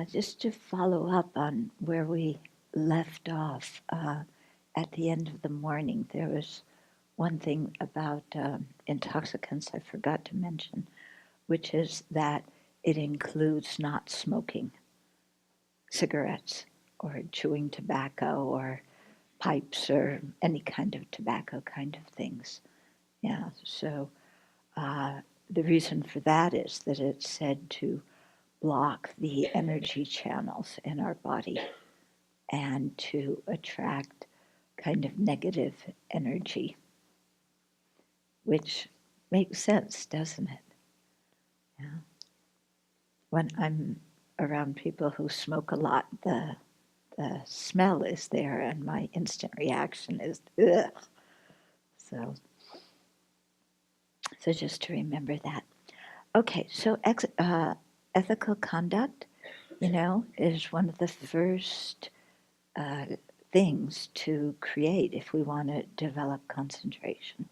just to follow up on where we left off at the end of the morning, there was one thing about intoxicants I forgot to mention, which is that it includes not smoking cigarettes or chewing tobacco or pipes or any kind of tobacco kind of things. Yeah, so the reason for that is that it's said to block the energy channels in our body and to attract kind of negative energy, which makes sense, doesn't it? Yeah. When I'm around people who smoke a lot, the smell is there, and my instant reaction is ugh. So just to remember that. Okay, so ethical conduct, is one of the first things to create if we want to develop concentration.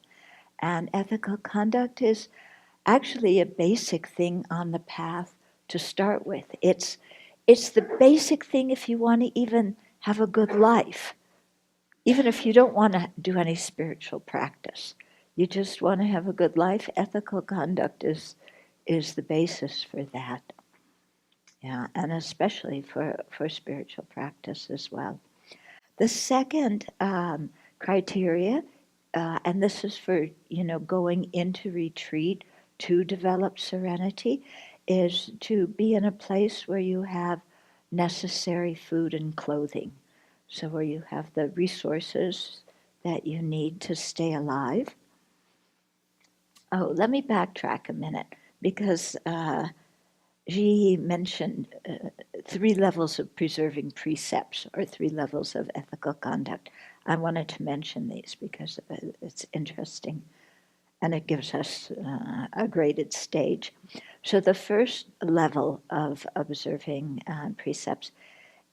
And ethical conduct is actually a basic thing on the path to start with. It's the basic thing if you want to even have a good life, even if you don't want to do any spiritual practice. You just want to have a good life. Ethical conduct is the basis for that. Yeah, and especially for spiritual practice as well. The second criteria, and this is for going into retreat to develop serenity, is to be in a place where you have necessary food and clothing. So where you have the resources that you need to stay alive. Oh, let me backtrack a minute because Ji mentioned 3 levels of preserving precepts or 3 levels of ethical conduct. I wanted to mention these because it's interesting and it gives us a graded stage. So the first level of observing precepts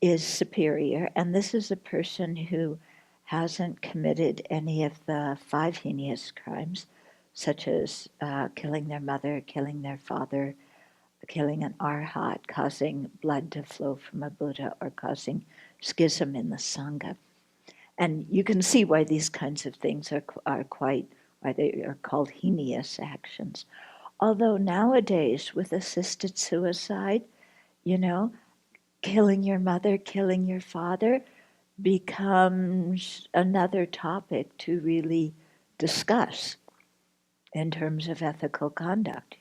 is superior, and this is a person who hasn't committed any of the 5 heinous crimes, such as killing their mother, killing their father, killing an arhat, causing blood to flow from a Buddha, or causing schism in the Sangha. And you can see why these kinds of things are quite, why they are called heinous actions. Although nowadays, with assisted suicide, killing your mother, killing your father becomes another topic to really discuss in terms of ethical conduct,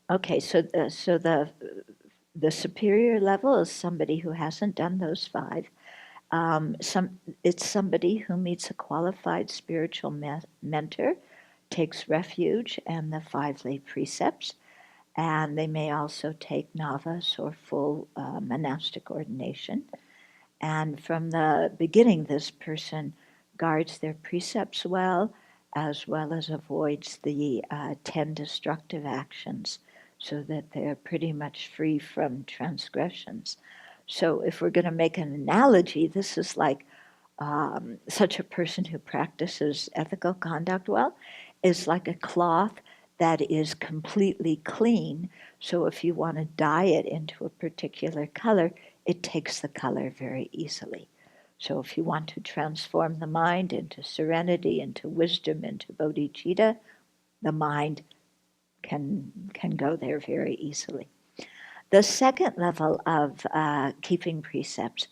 Okay, so the superior level is somebody who hasn't done those 5. It's somebody who meets a qualified spiritual mentor, takes refuge in the 5 lay precepts, and they may also take novice or full monastic ordination. And from the beginning, this person guards their precepts well as avoids the 10 destructive actions, so that they're pretty much free from transgressions. So if we're going to make an analogy, this is like such a person who practices ethical conduct well is like a cloth that is completely clean. So if you want to dye it into a particular color, it takes the color very easily. So if you want to transform the mind into serenity, into wisdom, into bodhicitta, the mind can go there very easily. The second level of keeping precepts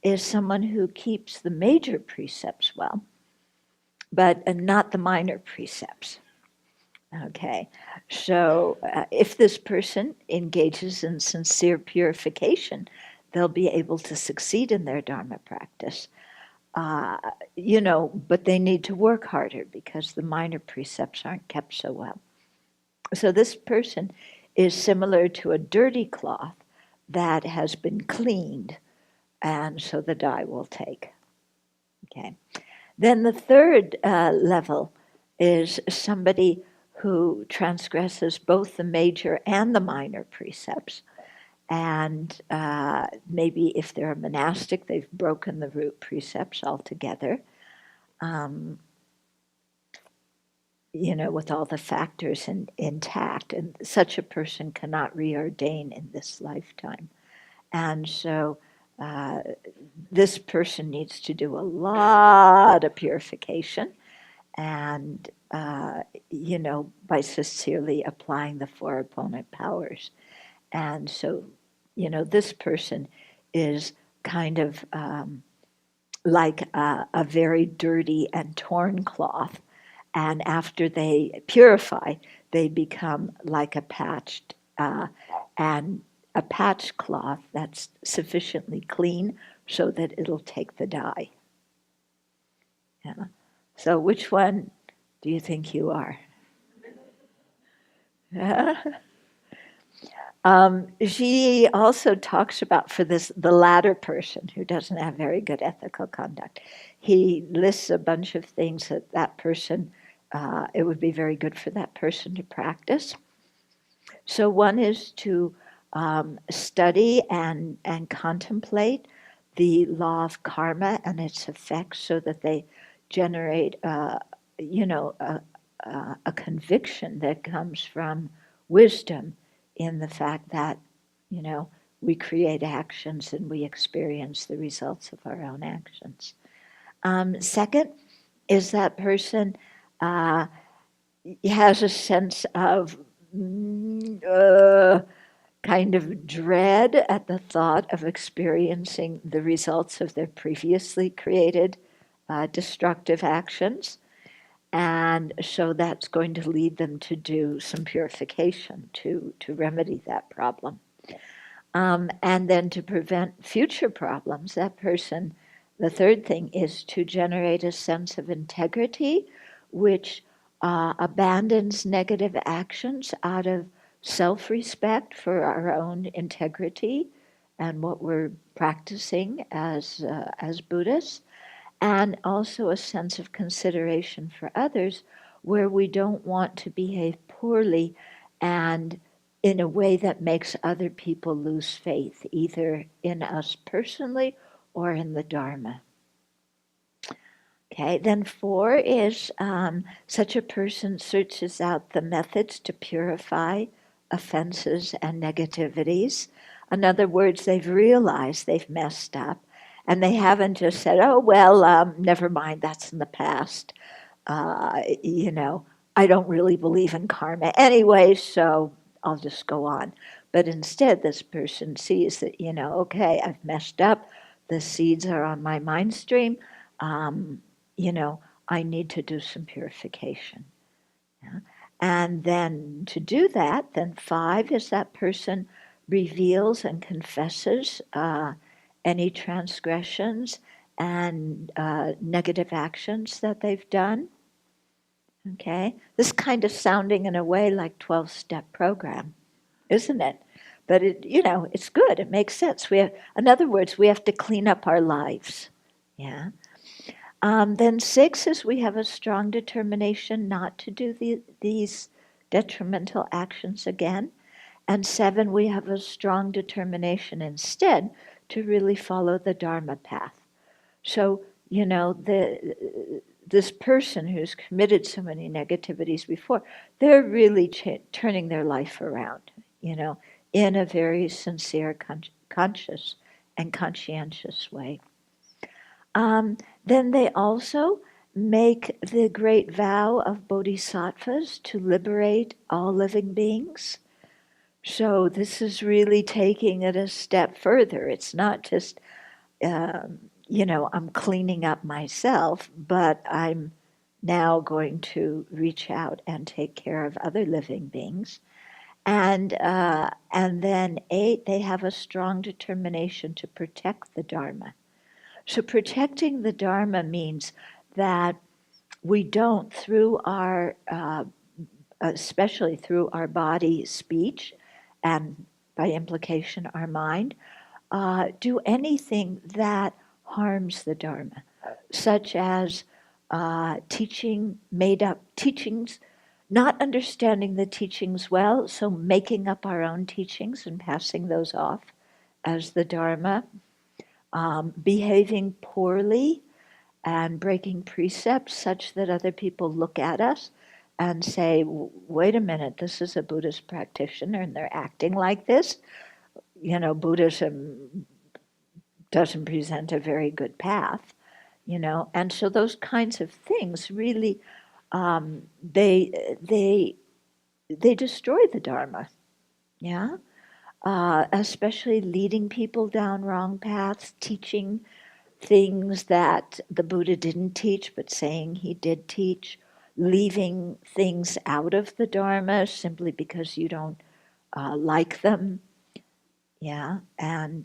is someone who keeps the major precepts well, but not the minor precepts. Okay, so if this person engages in sincere purification, they'll be able to succeed in their Dharma practice. But they need to work harder because the minor precepts aren't kept so well. So this person is similar to a dirty cloth that has been cleaned, and so the dye will take. Okay. Then the third level is somebody who transgresses both the major and the minor precepts. And maybe if they're a monastic, they've broken the root precepts altogether. with all the factors intact, and such a person cannot reordain in this lifetime. And so this person needs to do a lot of purification and, by sincerely applying the four opponent powers. And so, this person is kind of like a very dirty and torn cloth. And after they purify, they become like a patched and a patched cloth that's sufficiently clean so that it'll take the dye. Yeah. So which one do you think you are? She also talks about, for the latter person who doesn't have very good ethical conduct, he lists a bunch of things that person, it would be very good for that person to practice. So one is to study and contemplate the law of karma and its effects so that they generate, a conviction that comes from wisdom in the fact that, we create actions and we experience the results of our own actions. Second is that person has a sense of kind of dread at the thought of experiencing the results of their previously created destructive actions. And so that's going to lead them to do some purification to remedy that problem. And then to prevent future problems, that person, the third thing is to generate a sense of integrity, which abandons negative actions out of self-respect for our own integrity and what we're practicing as Buddhists, and also a sense of consideration for others, where we don't want to behave poorly and in a way that makes other people lose faith, either in us personally or in the Dharma. Okay, then 4 is such a person searches out the methods to purify offenses and negativities. In other words, they've realized they've messed up, and they haven't just said, oh, well, never mind, that's in the past. I don't really believe in karma anyway, so I'll just go on. But instead, this person sees that, okay, I've messed up. The seeds are on my mind stream. I need to do some purification. Yeah? And then to do that, then 5 is that person reveals and confesses any transgressions and negative actions that they've done. Okay, this kind of sounding in a way like 12-step program, isn't it? But it's good. It makes sense. In other words, we have to clean up our lives. Yeah. Then 6 is we have a strong determination not to do these detrimental actions again. And 7, we have a strong determination instead to really follow the Dharma path. So, this person who's committed so many negativities before, they're really turning their life around, in a very sincere, conscious, and conscientious way. Then they also make the great vow of bodhisattvas to liberate all living beings. So this is really taking it a step further. It's not just, I'm cleaning up myself, but I'm now going to reach out and take care of other living beings. And then 8, they have a strong determination to protect the Dharma. So protecting the Dharma means that we don't, through our, especially through our body, speech, and by implication our mind, do anything that harms the Dharma, such as teaching made up teachings, not understanding the teachings well, so making up our own teachings and passing those off as the Dharma, behaving poorly and breaking precepts such that other people look at us and say, wait a minute, this is a Buddhist practitioner and they're acting like this. Buddhism doesn't present a very good path, and so those kinds of things really, they destroy the Dharma, yeah? Especially leading people down wrong paths, teaching things that the Buddha didn't teach, but saying he did teach, leaving things out of the Dharma simply because you don't like them, yeah, and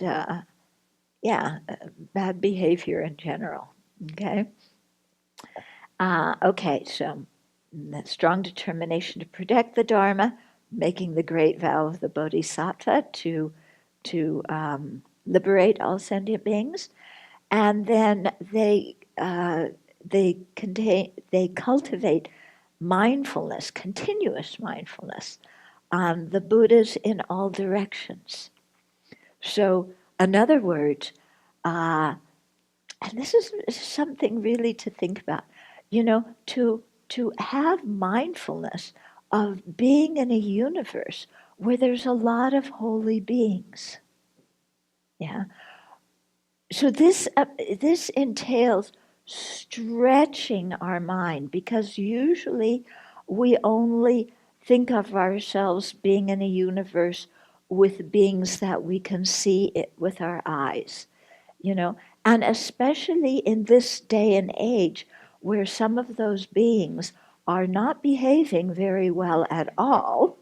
bad behavior in general, okay? Okay, so that strong determination to protect the Dharma, making the great vow of the Bodhisattva to liberate all sentient beings, and then they cultivate mindfulness, continuous mindfulness, on the Buddhas in all directions. So, in other words, and this is something really to think about, to have mindfulness of being in a universe where there's a lot of holy beings. Yeah. So this entails stretching our mind, because usually we only think of ourselves being in a universe with beings that we can see it with our eyes, and especially in this day and age where some of those beings are not behaving very well at all.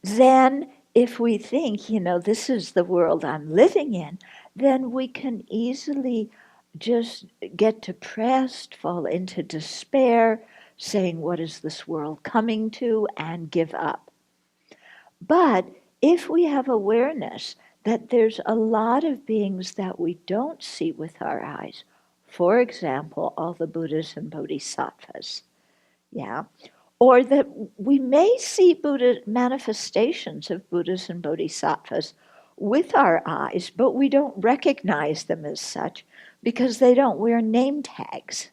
Then if we think, this is the world I'm living in, then we can easily just get depressed, fall into despair, saying, what is this world coming to, and give up. But if we have awareness that there's a lot of beings that we don't see with our eyes, for example, all the Buddhas and Bodhisattvas, yeah, or that we may see Buddha manifestations of Buddhas and Bodhisattvas with our eyes, but we don't recognize them as such because they don't wear name tags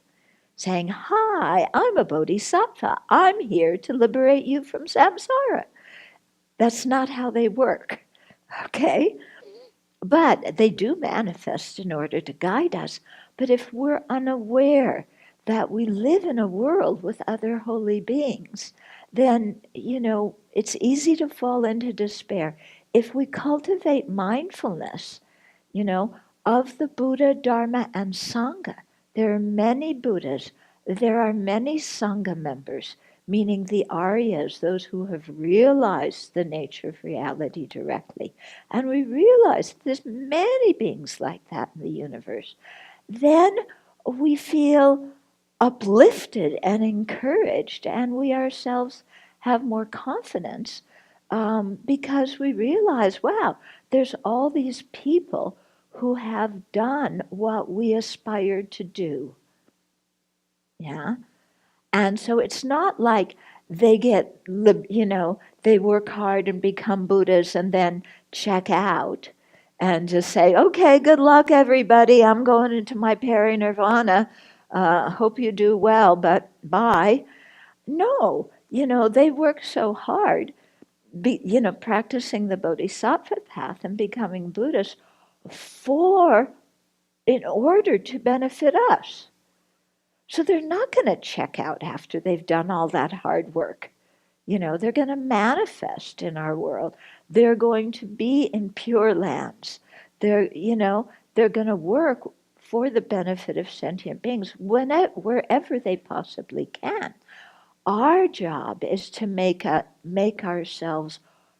saying, hi, I'm a Bodhisattva. I'm here to liberate you from samsara. That's not how they work, okay? But they do manifest in order to guide us. But if we're unaware that we live in a world with other holy beings, then, it's easy to fall into despair. If we cultivate mindfulness, of the Buddha, Dharma, and Sangha, there are many Buddhas, there are many Sangha members, meaning the Aryas, those who have realized the nature of reality directly. And we realize there's many beings like that in the universe. Then we feel uplifted and encouraged, and we ourselves have more confidence because we realize, wow, there's all these people who have done what we aspired to do. Yeah? And so it's not like they they work hard and become Buddhas and then check out and just say, okay, good luck, everybody. I'm going into my parinirvana. Hope you do well, but bye. No, they work so hard, practicing the Bodhisattva path and becoming Buddhists in order to benefit us. So they're not going to check out after they've done all that hard work. They're going to manifest in our world. They're going to be in pure lands. They're going to work for the benefit of sentient beings wherever they possibly can. Our job is to make ourselves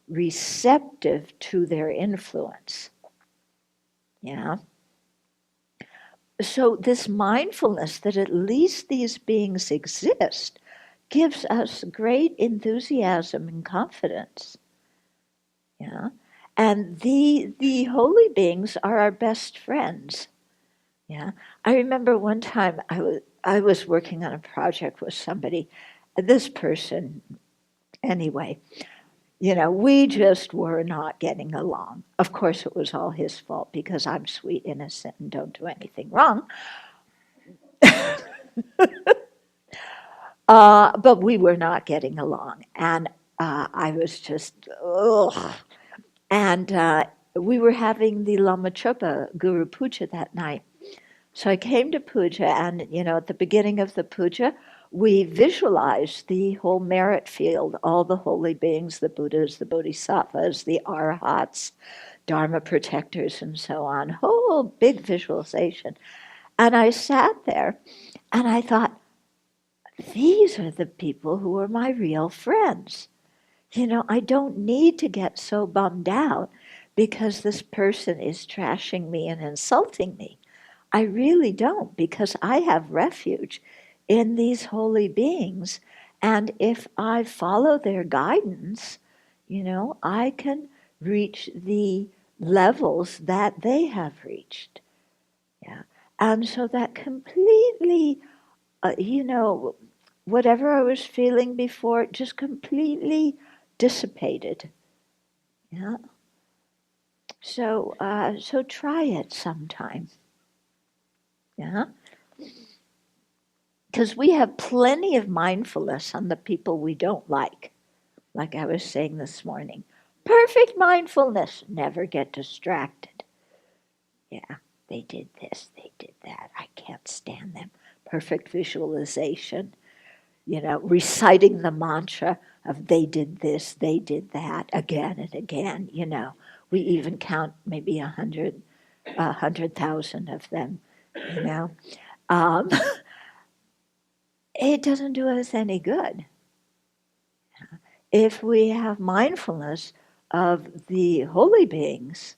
receptive to their influence. Yeah. So this mindfulness that at least these beings exist gives us great enthusiasm and confidence. Yeah. And the holy beings are our best friends. Yeah. I remember one time I was working on a project with somebody, this person, anyway, we just were not getting along. Of course, it was all his fault because I'm sweet, innocent, and don't do anything wrong. But we were not getting along. And I was just, ugh. And we were having the Lama Chopa Guru Puja that night. So I came to puja, and at the beginning of the puja, we visualized the whole merit field, all the holy beings, the Buddhas, the Bodhisattvas, the Arhats, Dharma protectors, and so on. Whole big visualization. And I sat there, and I thought, these are the people who are my real friends. I don't need to get so bummed out because this person is trashing me and insulting me. I really don't, because I have refuge in these holy beings. And if I follow their guidance, I can reach the levels that they have reached. Yeah. And so that completely, whatever I was feeling before, just completely dissipated. Yeah. So try it sometime. Yeah. Because we have plenty of mindfulness on the people we don't like I was saying this morning. Perfect mindfulness, never get distracted. Yeah, they did this, they did that, I can't stand them. Perfect visualization, reciting the mantra of they did this, they did that, again and again, We even count maybe 100,000 of them, Um, it doesn't do us any good. If we have mindfulness of the holy beings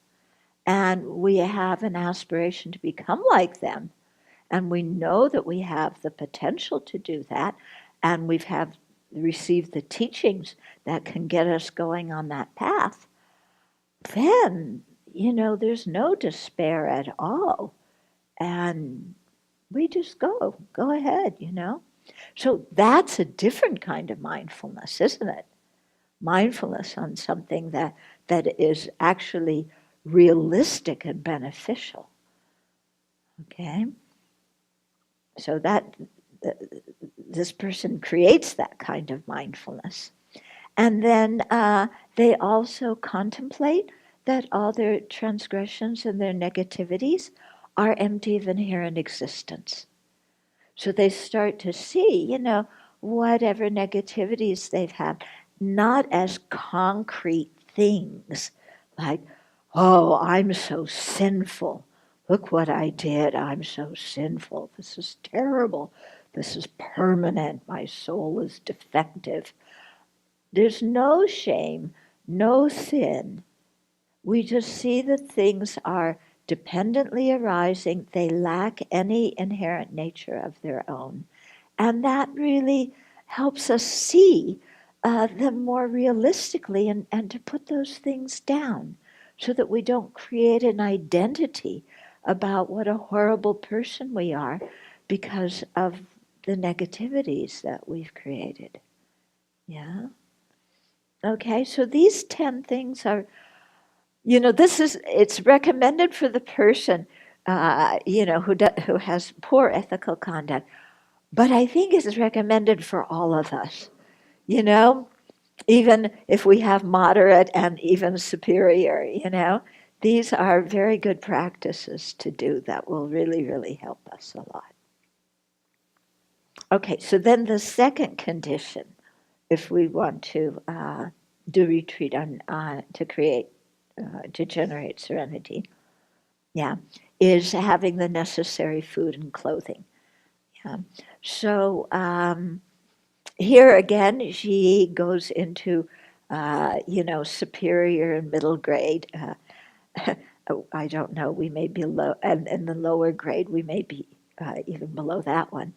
and we have an aspiration to become like them, and we know that we have the potential to do that, and we've received the teachings that can get us going on that path, then, there's no despair at all. And we just go ahead, So that's a different kind of mindfulness, isn't it? Mindfulness on something that is actually realistic and beneficial. Okay? So that this person creates that kind of mindfulness. And then they also contemplate that all their transgressions and their negativities are empty of inherent existence. So they start to see, whatever negativities they've had, not as concrete things like, oh, I'm so sinful. Look what I did. I'm so sinful. This is terrible. This is permanent. My soul is defective. There's no shame, no sin. We just see that things are dependently arising. They lack any inherent nature of their own. And that really helps us see them more realistically and to put those things down so that we don't create an identity about what a horrible person we are because of the negativities that we've created. Yeah? Okay, so these 10 things are, it's recommended for the person, who has poor ethical conduct, but I think it's recommended for all of us, even if we have moderate and even superior, these are very good practices to do that will really, really help us a lot. Okay, so then the second condition, if we want to do retreat on to create, to generate serenity, is having the necessary food and clothing. Yeah. So here again, she goes into, superior and middle grade. I don't know, we may be low, and in the lower grade, we may be even below that one.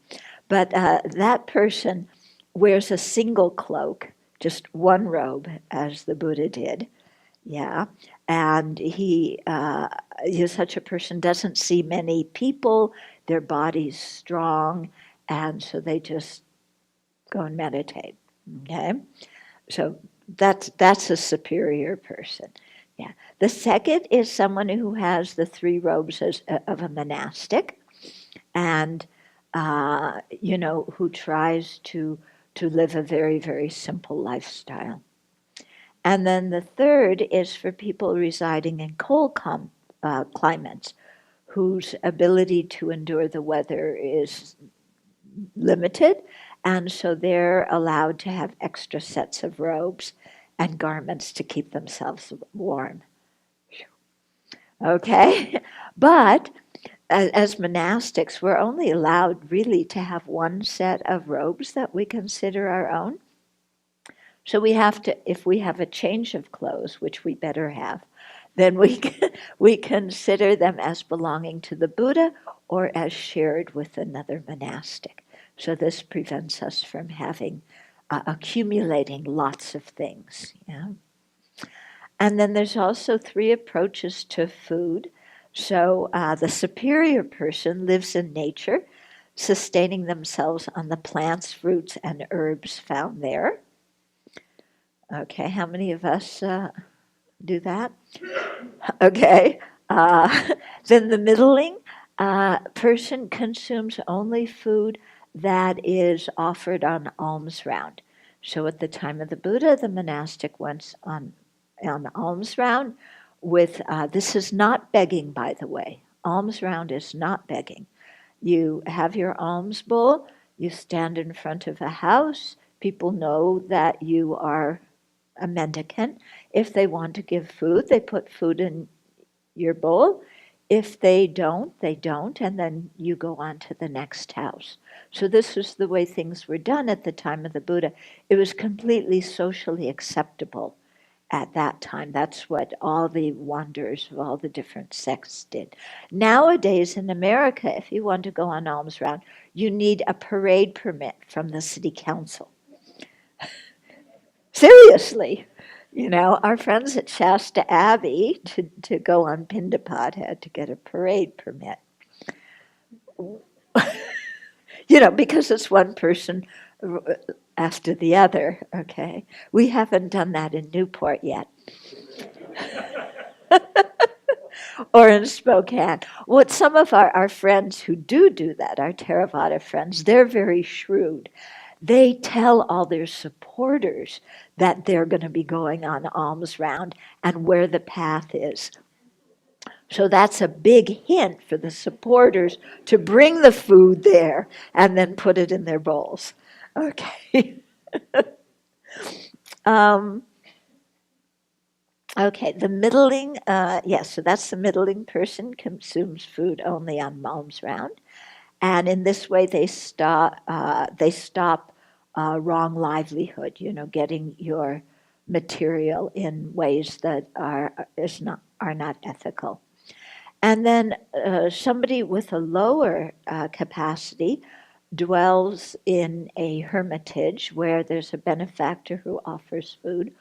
But that person wears a single cloak, just one robe, as the Buddha did. Yeah. And such a person doesn't see many people, their body's strong, and so they just go and meditate. Okay? So that's a superior person. Yeah. The second is someone who has the three robes of a monastic, and who tries to live a very, very simple lifestyle. And then the third is for people residing in cold climates whose ability to endure the weather is limited, and so they're allowed to have extra sets of robes and garments to keep themselves warm. Okay? But as monastics, we're only allowed really to have one set of robes that we consider our own. So we have to, if we have a change of clothes, which we better have, then we consider them as belonging to the Buddha or as shared with another monastic. So this prevents us from having accumulating lots of things. Yeah? And then there's also three approaches to food. So the superior person lives in nature, sustaining themselves on the plants, fruits, and herbs found there. Okay, how many of us do that? Okay. Then the middling person consumes only food that is offered on alms round. So at the time of the Buddha, the monastic went on alms round with, this is not begging, by the way. Alms round is not begging. You have your alms bowl, you stand in front of a house, people know that you are a mendicant. If they want to give food, they put food in your bowl. If they don't, they don't, and then you go on to the next house. So this was the way things were done at the time of the Buddha. It was completely socially acceptable at that time. That's what all the wanderers of all the different sects did. Nowadays in America, if you want to go on alms round, you need a parade permit from the city council. Seriously. Our friends at Shasta Abbey to go on Pindapat had to get a parade permit. Because it's one person after the other, okay? We haven't done that in Newport yet. Or in Spokane. What some of our friends who do that, our Theravada friends, they're very shrewd. They tell all their supporters that they're going to be going on alms round and where the path is. So that's a big hint for the supporters to bring the food there and then put it in their bowls. Okay. Okay, the middling, yes, so that's the middling person consumes food only on alms round. And in this way, they stop wrong livelihood. Getting your material in ways that are not ethical. And then somebody with a lower capacity dwells in a hermitage where there's a benefactor who offers food,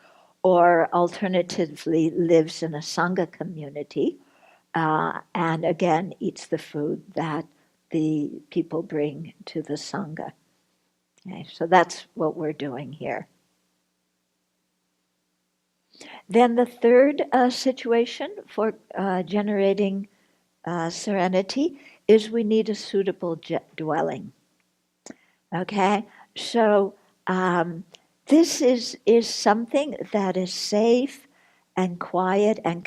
or alternatively lives in a sangha community, and again eats the food that the people bring to the Sangha. Okay, so that's what we're doing here. Then the third situation for generating serenity is we need a suitable dwelling. Okay, so this is something that is safe and quiet and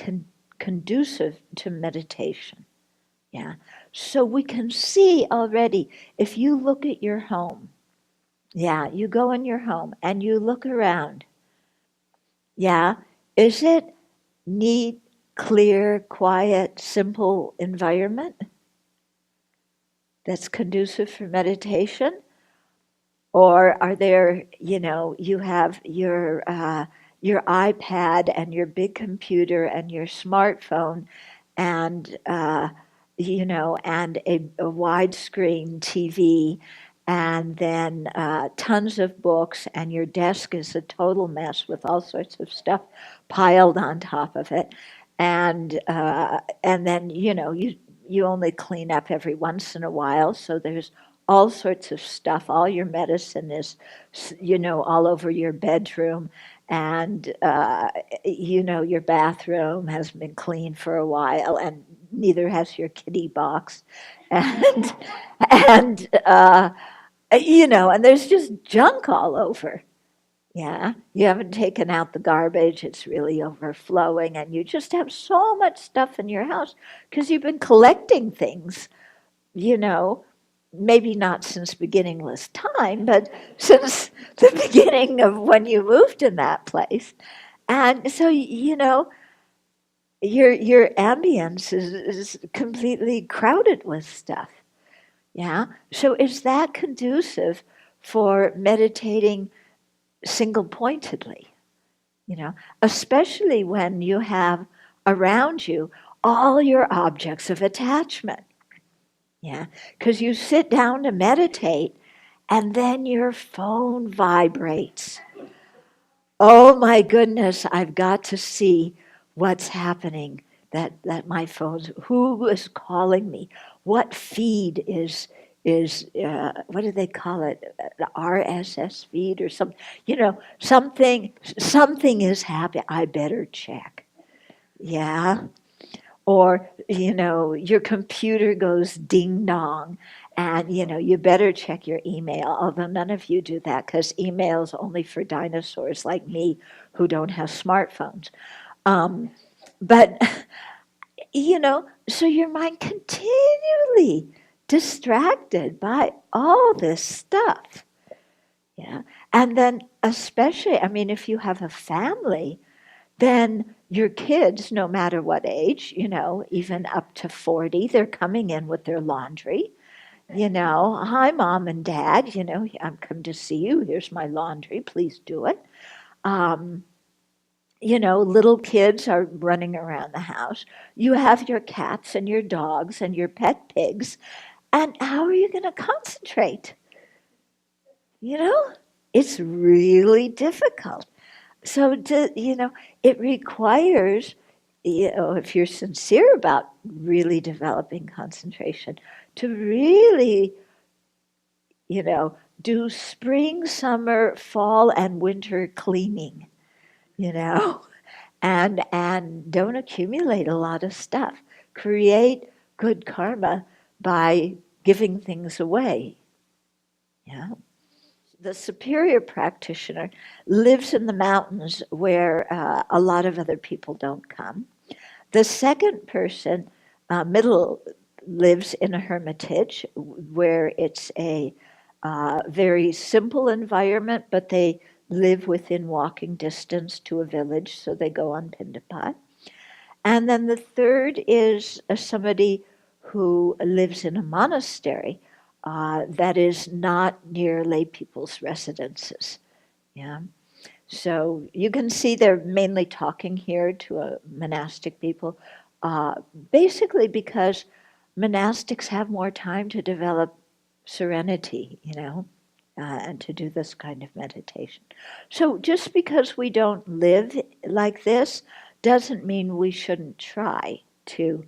conducive to meditation. Yeah. So we can see already, if you look at your home, you go in your home and you look around, is it neat, clear, quiet, simple environment that's conducive for meditation? Or are there, you have your iPad and your big computer and your smartphone and and a widescreen TV, and then tons of books, and your desk is a total mess with all sorts of stuff piled on top of it, and then you only clean up every once in a while, so there's all sorts of stuff. All your medicine is, all over your bedroom, and your bathroom has been cleaned for a while, and neither has your kitty box, and and there's just junk all over. Yeah, you haven't taken out the garbage, it's really overflowing, and you just have so much stuff in your house because you've been collecting things, you know, maybe not since beginningless time, but since the beginning of when you moved in that place. And so, your ambience is completely crowded with stuff. Yeah. So is that conducive for meditating single pointedly? Especially when you have around you all your objects of attachment. Yeah. Because you sit down to meditate and then your phone vibrates. Oh my goodness, I've got to see what's happening. That my phone's, who is calling me? What feed is what do they call it? The RSS feed or something? Something is happening. I better check. Yeah. Or, your computer goes ding dong and, you better check your email, although none of you do that because email is only for dinosaurs like me who don't have smartphones. But, so your mind continually distracted by all this stuff. Yeah. And then especially, if you have a family, then your kids, no matter what age, even up to 40, they're coming in with their laundry. Hi, mom and dad, I'm come to see you. Here's my laundry. Please do it. Little kids are running around the house. You have your cats and your dogs and your pet pigs. And how are you going to concentrate? It's really difficult. So, it requires, if you're sincere about really developing concentration, to really, do spring, summer, fall, and winter cleaning, and don't accumulate a lot of stuff. Create good karma by giving things away. Yeah. The superior practitioner lives in the mountains where a lot of other people don't come. The second person, middle, lives in a hermitage where it's a very simple environment, but they live within walking distance to a village, so they go on Pindapat. And then the third is somebody who lives in a monastery that is not near lay people's residences. Yeah. So you can see they're mainly talking here to monastic people, basically because monastics have more time to develop serenity, and to do this kind of meditation. So just because we don't live like this doesn't mean we shouldn't try to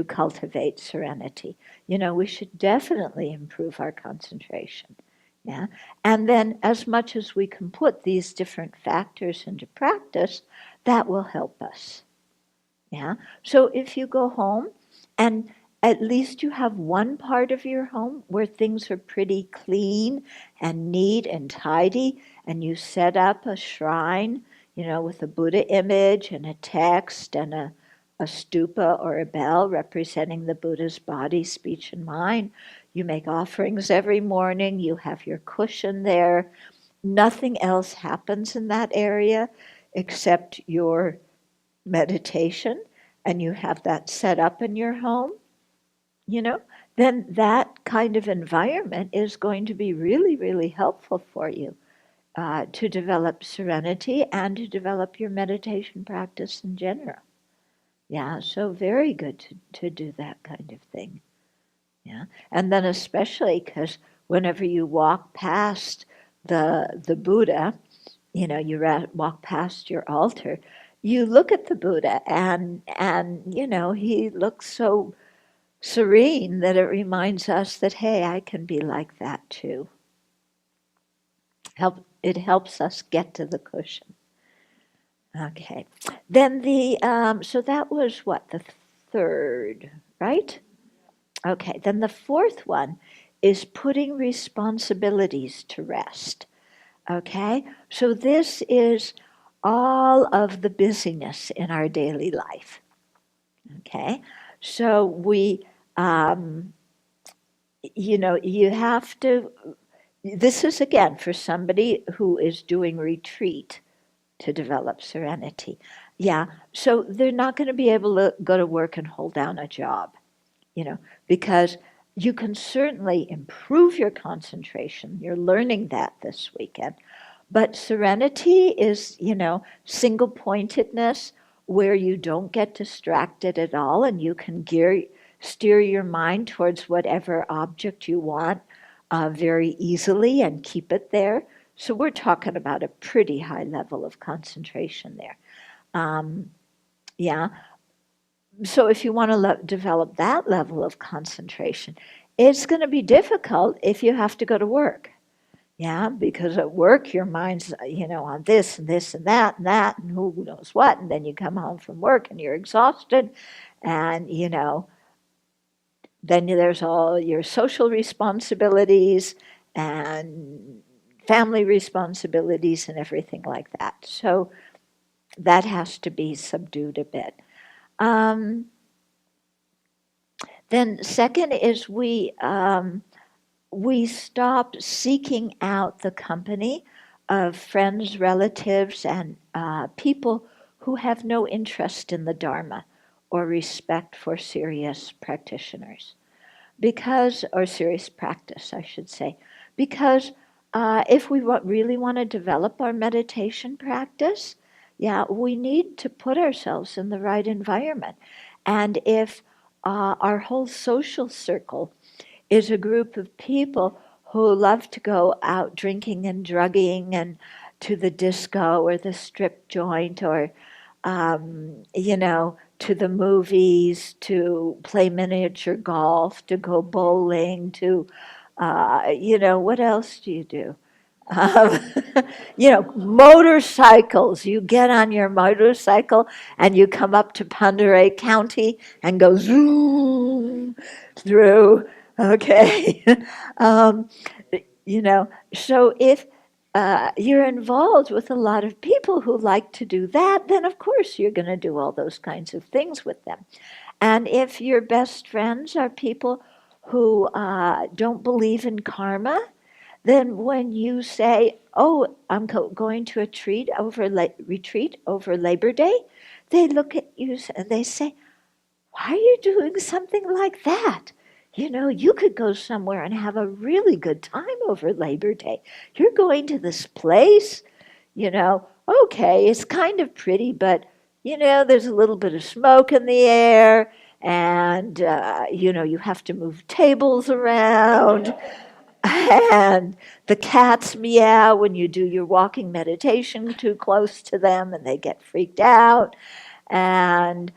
cultivate serenity. We should definitely improve our concentration. Yeah. And then as much as we can put these different factors into practice, that will help us. Yeah. So if you go home and at least you have one part of your home where things are pretty clean and neat and tidy, and you set up a shrine, with a Buddha image and a text and a stupa or a bell representing the Buddha's body, speech, and mind. You make offerings every morning. You have your cushion there. Nothing else happens in that area except your meditation, and you have that set up in your home, then that kind of environment is going to be really, really helpful for you to develop serenity and to develop your meditation practice in general. Yeah, so very good to do that kind of thing. Yeah, and then especially because whenever you walk past the Buddha, walk past your altar, you look at the Buddha and he looks so serene that it reminds us that, hey, I can be like that too. It helps us get to the cushion. Okay, then so that was what, the third, right? Okay, then the fourth one is putting responsibilities to rest. Okay, so this is all of the busyness in our daily life. Okay, so um, you have to, this is again for somebody who is doing retreat to develop serenity. Yeah, so they're not going to be able to go to work and hold down a job, because you can certainly improve your concentration. You're learning that this weekend. But serenity is, single pointedness where you don't get distracted at all and you can steer your mind towards whatever object you want very easily and keep it there. So we're talking about a pretty high level of concentration there. Yeah. So if you want to develop that level of concentration, it's going to be difficult if you have to go to work. Yeah, because at work your mind's, on this and that and who knows what, and then you come home from work and you're exhausted, and then there's all your social responsibilities and family responsibilities and everything like that. So that has to be subdued a bit. Then second is we stop seeking out the company of friends, relatives, and people who have no interest in the Dharma or respect for serious practitioners. Or serious practice, I should say. Because if we really want to develop our meditation practice, yeah, we need to put ourselves in the right environment. And if our whole social circle is a group of people who love to go out drinking and drugging and to the disco or the strip joint or, to the movies, to play miniature golf, to go bowling, to, what else do you do? Um, motorcycles. You get on your motorcycle and you come up to Pandaray County and go zoom through. Okay. um, so if you're involved with a lot of people who like to do that, then of course you're going to do all those kinds of things with them. And if your best friends are people who don't believe in karma, then when you say, "Oh, I'm going to a retreat over Labor Day," they look at you and they say, "Why are you doing something like that? You could go somewhere and have a really good time over Labor Day. You're going to this place, okay, it's kind of pretty, but, there's a little bit of smoke in the air, and, you have to move tables around, and the cats meow when you do your walking meditation too close to them, and they get freaked out, and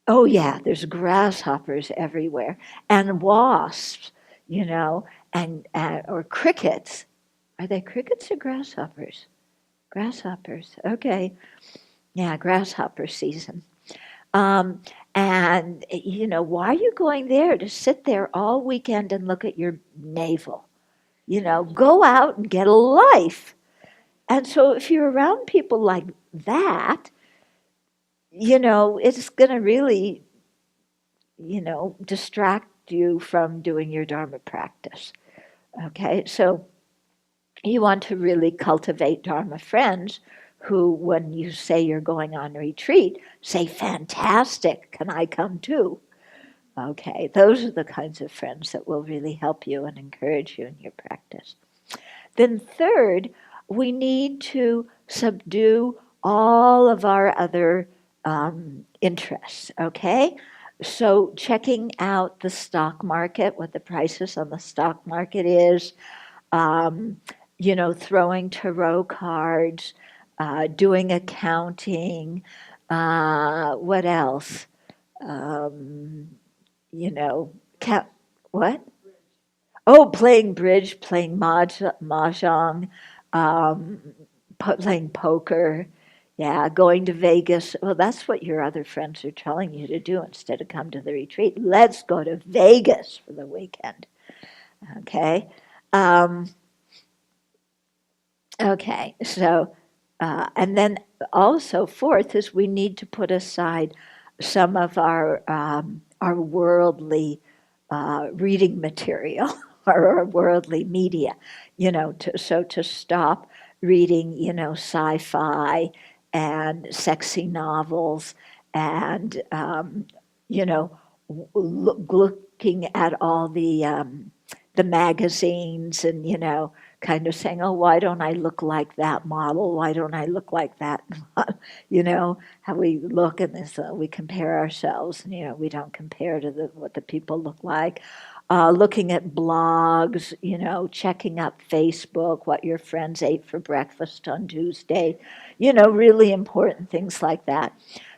oh, yeah, there's grasshoppers everywhere and wasps, or crickets. Are they crickets or grasshoppers? Grasshoppers. Okay. Yeah, grasshopper season. And, why are you going there to sit there all weekend and look at your navel? Go out and get a life. And so if you're around people like that, it's going to really, distract you from doing your Dharma practice. Okay, so you want to really cultivate Dharma friends who, when you say you're going on retreat, say, "Fantastic, can I come too?" Okay, those are the kinds of friends that will really help you and encourage you in your practice. Then third, we need to subdue all of our other interests, okay? So checking out the stock market, what the prices on the stock market is, throwing tarot cards, doing accounting, what else? You know, what? Oh, playing bridge, playing mahjong, playing poker. Yeah, going to Vegas. Well, that's what your other friends are telling you to do instead of come to the retreat. Let's go to Vegas for the weekend. Okay. Um, okay. So, and then also fourth is we need to put aside some of our worldly reading material or our worldly media, so to stop reading, sci-fi and sexy novels and, you know, looking at all the magazines and, kind of saying, oh, why don't I look like that model? Why don't I look like that? How we look in this, we compare ourselves, and, we don't compare to what the people look like. Looking at blogs, checking up Facebook, what your friends ate for breakfast on Tuesday, really important things like that.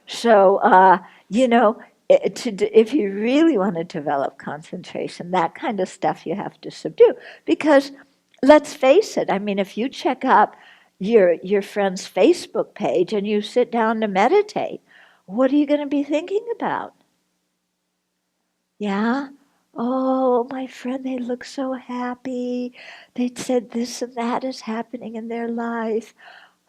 So, if you really want to develop concentration, that kind of stuff you have to subdue. Because let's face it, I mean, if you check up your friend's Facebook page and you sit down to meditate, what are you going to be thinking about? Yeah? Oh, my friend, they look so happy. They said this and that is happening in their life.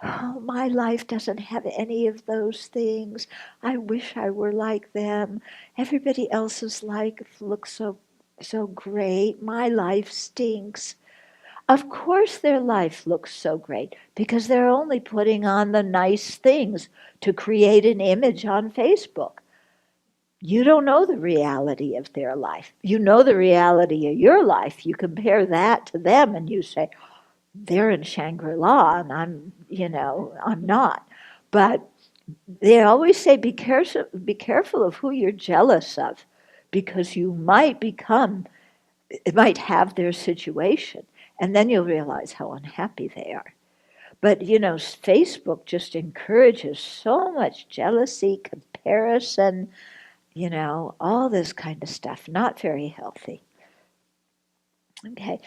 Oh, my life doesn't have any of those things. I wish I were like them. Everybody else's life looks so great. My life stinks. Of course their life looks so great because they're only putting on the nice things to create an image on Facebook. You don't know the reality of their life. You know the reality of your life. You compare that to them and you say, they're in Shangri-La and I'm not. But they always say, be careful of who you're jealous of, because you might have their situation, and then you'll realize how unhappy they are. But, Facebook just encourages so much jealousy, comparison, all this kind of stuff. Not very healthy. Okay.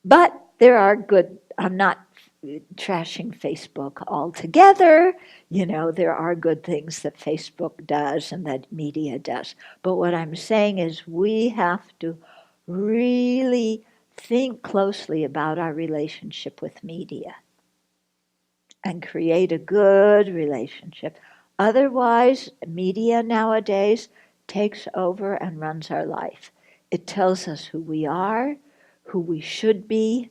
But there are good, I'm not trashing Facebook altogether. There are good things that Facebook does and that media does. But what I'm saying is we have to really think closely about our relationship with media and create a good relationship. Otherwise, media nowadays takes over and runs our life. It tells us who we are, who we should be,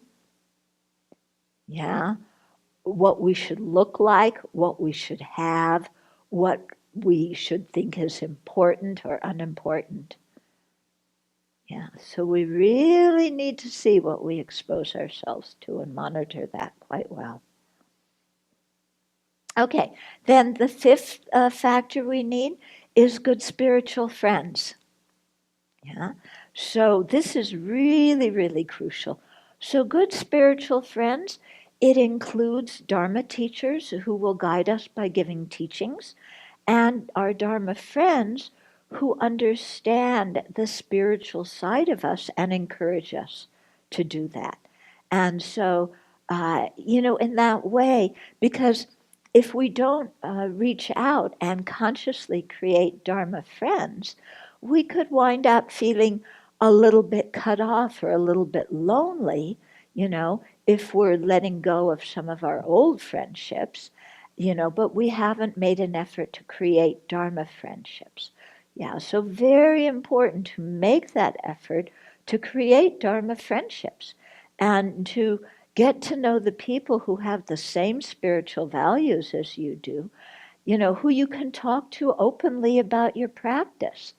yeah, what we should look like, what we should have, what we should think is important or unimportant. Yeah, so we really need to see what we expose ourselves to and monitor that quite well. Okay, then the fifth factor we need is good spiritual friends. Yeah, so this is really, really crucial. So good spiritual friends, it includes Dharma teachers who will guide us by giving teachings, and our Dharma friends who understand the spiritual side of us and encourage us to do that. And so, in that way, because if we don't reach out and consciously create Dharma friends, we could wind up feeling a little bit cut off or a little bit lonely, if we're letting go of some of our old friendships, but we haven't made an effort to create Dharma friendships. Yeah, so very important to make that effort to create Dharma friendships and to get to know the people who have the same spiritual values as you do, who you can talk to openly about your practice.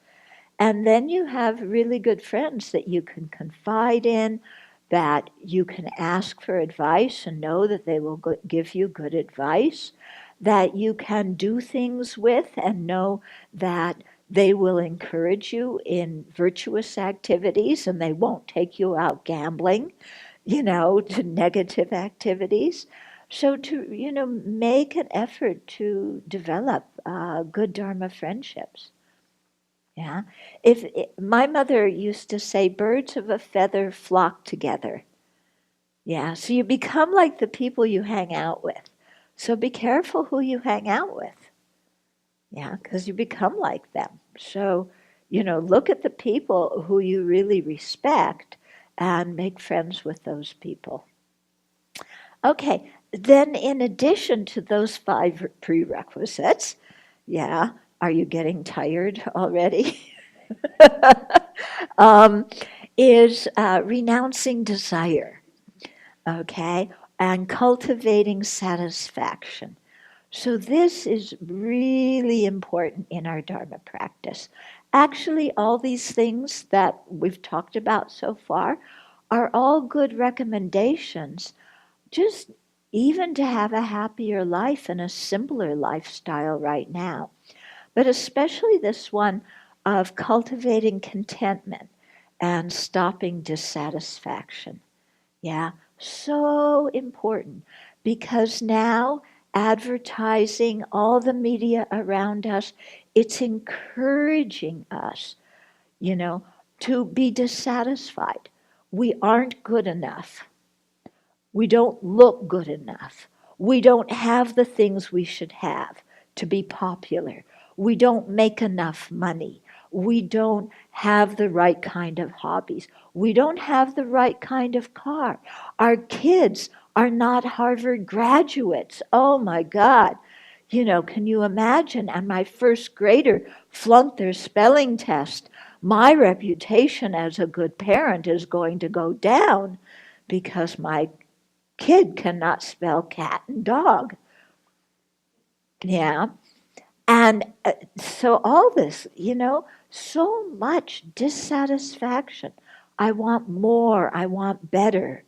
And then you have really good friends that you can confide in, that you can ask for advice and know that they will give you good advice, that you can do things with and know that they will encourage you in virtuous activities and they won't take you out gambling, to negative activities. So to, make an effort to develop good Dharma friendships. Yeah. My mother used to say, birds of a feather flock together. Yeah. So you become like the people you hang out with. So be careful who you hang out with. Yeah, because you become like them. So, look at the people who you really respect and make friends with those people. Okay, then in addition to those 5 prerequisites, yeah, are you getting tired already? um, is renouncing desire, okay, and cultivating satisfaction. So this is really important in our Dharma practice. Actually, all these things that we've talked about so far are all good recommendations, just even to have a happier life and a simpler lifestyle right now. But especially this one of cultivating contentment and stopping dissatisfaction. Yeah, so important because now advertising, all the media around us, it's encouraging us, you know, to be dissatisfied. We aren't good enough. We don't look good enough. We don't have the things we should have to be popular. We don't make enough money. We don't have the right kind of hobbies. We don't have the right kind of car. Our kids are not Harvard graduates. Oh my God. Can you imagine? And my first grader flunked their spelling test. My reputation as a good parent is going to go down because my kid cannot spell cat and dog. Yeah. And so all this, so much dissatisfaction. I want more. I want better.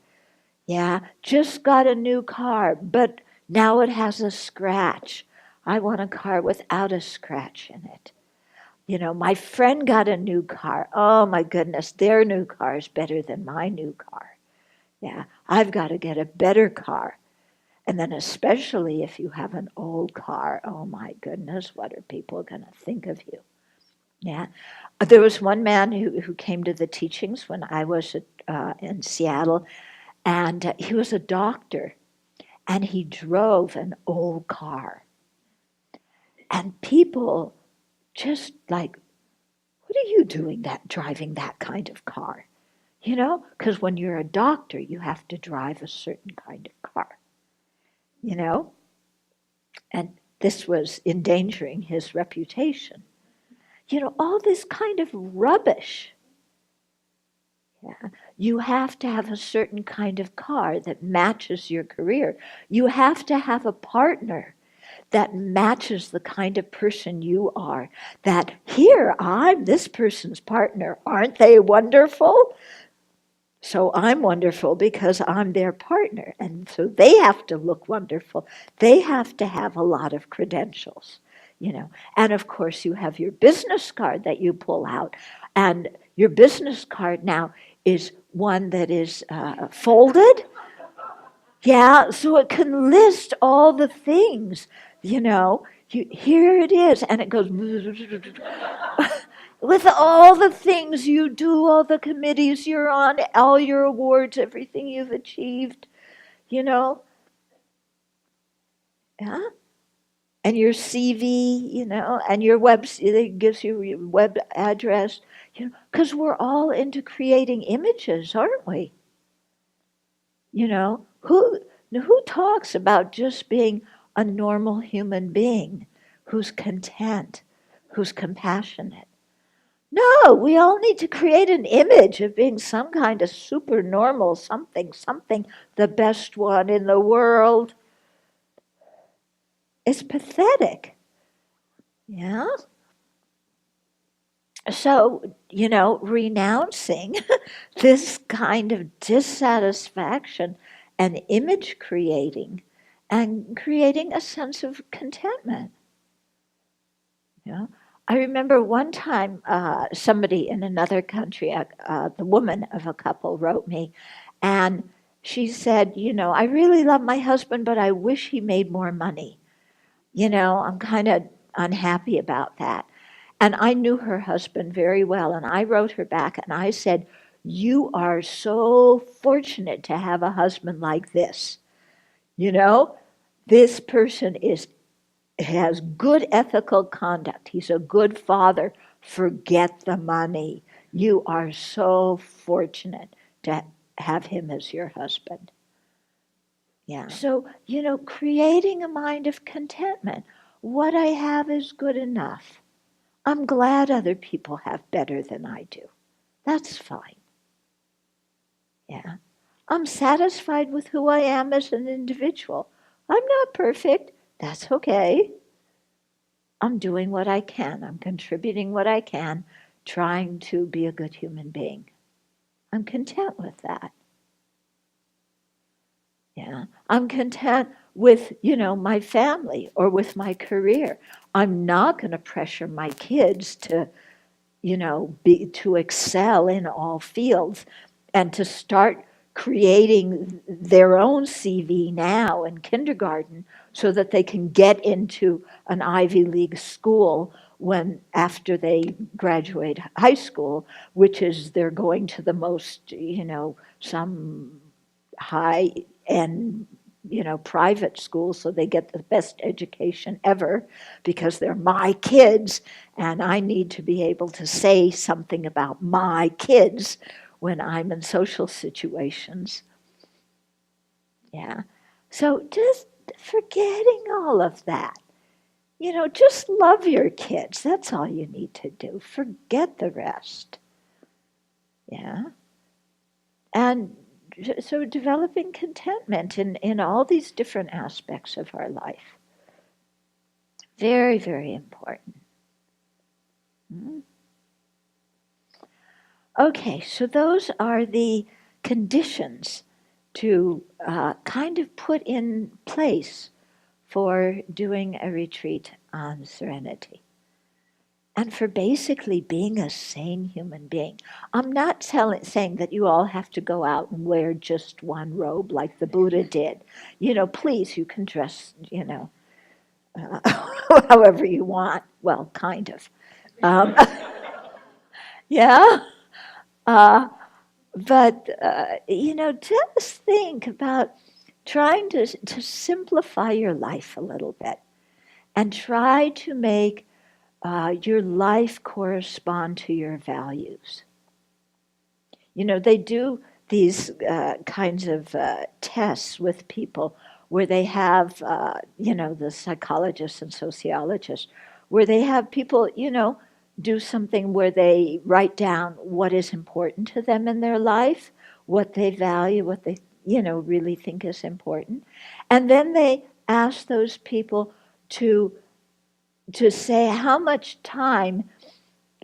Yeah. Just got a new car, but now it has a scratch. I want a car without a scratch in it. My friend got a new car. Oh my goodness, their new car is better than my new car. Yeah. I've got to get a better car. And then especially if you have an old car, oh my goodness, what are people going to think of you? Yeah. There was one man who came to the teachings when I was in Seattle, and he was a doctor, and he drove an old car. And people just like, what are you doing driving that kind of car? Because when you're a doctor, you have to drive a certain kind of car, you know? And this was endangering his reputation. All this kind of rubbish. Yeah. You have to have a certain kind of car that matches your career. You have to have a partner that matches the kind of person you are. That here, I'm this person's partner. Aren't they wonderful? So I'm wonderful because I'm their partner. And so they have to look wonderful. They have to have a lot of credentials. And of course, you have your business card that you pull out. And your business card now is one that is folded. Yeah, so it can list all the things. Here it is. And it goes with all the things you do, all the committees you're on, all your awards, everything you've achieved, you know? Yeah? And your CV, and your it gives you your web address, because we're all into creating images, aren't we? Who talks about just being a normal human being who's content, who's compassionate? No, we all need to create an image of being some kind of super normal something, the best one in the world. It's pathetic. Yeah? So, renouncing this kind of dissatisfaction and image creating and creating a sense of contentment. I remember one time somebody in another country, the woman of a couple, wrote me, and she said, I really love my husband, but I wish he made more money. I'm kind of unhappy about that. And I knew her husband very well, and I wrote her back and I said, you are so fortunate to have a husband like this. You know, this person has good ethical conduct. He's a good father. Forget the money. You are so fortunate to have him as your husband. Yeah. So, creating a mind of contentment. What I have is good enough. I'm glad other people have better than I do. That's fine. Yeah. I'm satisfied with who I am as an individual. I'm not perfect. That's okay. I'm doing what I can. I'm contributing what I can, trying to be a good human being. I'm content with that. Yeah. I'm content with, my family or with my career. I'm not going to pressure my kids to, to excel in all fields and to start creating their own CV now in kindergarten so that they can get into an Ivy League school when after they graduate high school, which is they're going to the most, some high end private schools, so they get the best education ever because they're my kids, and I need to be able to say something about my kids when I'm in social situations. Yeah. So just forgetting all of that. Just love your kids. That's all you need to do. Forget the rest. Yeah. And so developing contentment in all these different aspects of our life. Very, very important. Okay, so those are the conditions to kind of put in place for doing a retreat on serenity. And for basically being a sane human being. I'm not saying that you all have to go out and wear just one robe like the Buddha did. Please, you can dress, however you want. Well, kind of. Yeah. But, just think about trying to simplify your life a little bit and try to make your life correspond to your values. They do these kinds of tests with people where they have, the psychologists and sociologists, where they have people, do something where they write down what is important to them in their life, what they value, what they, really think is important. And then they ask those people to say how much time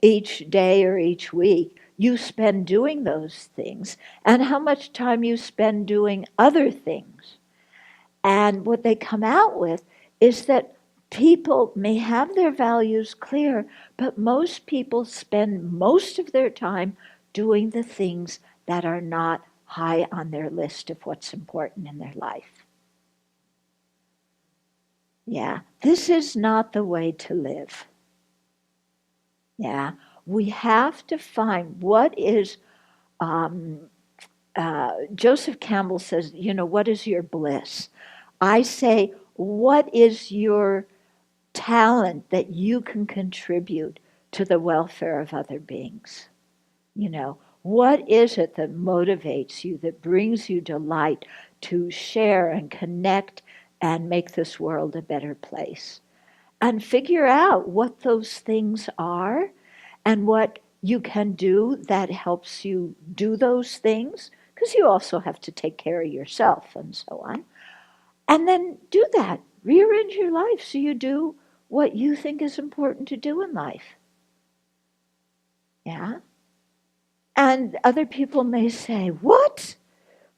each day or each week you spend doing those things and how much time you spend doing other things. And what they come out with is that people may have their values clear, but most people spend most of their time doing the things that are not high on their list of what's important in their life. Yeah, this is not the way to live. Yeah, we have to find what is, Joseph Campbell says, what is your bliss? I say, what is your talent that you can contribute to the welfare of other beings? What is it that motivates you, that brings you delight to share and connect and make this world a better place? And figure out what those things are and what you can do that helps you do those things, because you also have to take care of yourself and so on. And then do that. Rearrange your life so you do what you think is important to do in life. Yeah? And other people may say, What?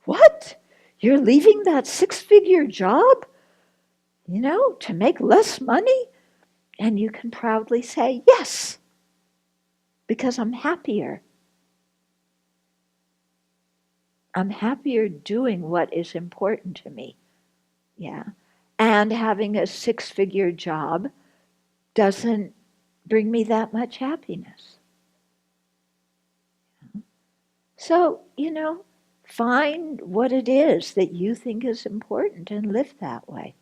What? You're leaving that 6-figure job, to make less money? And you can proudly say, yes, because I'm happier. I'm happier doing what is important to me. Yeah. And having a 6-figure job doesn't bring me that much happiness. So, find what it is that you think is important and live that way.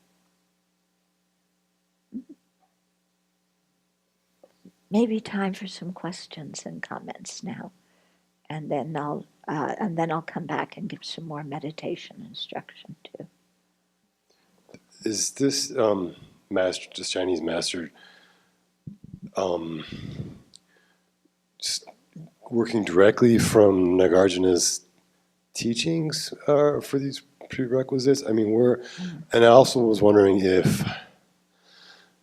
maybe time for some questions and comments now, and then I'll come back and give some more meditation instruction too. Is this master, this Chinese master, just working directly from Nagarjuna's teachings for these prerequisites? I mean, and I also was wondering if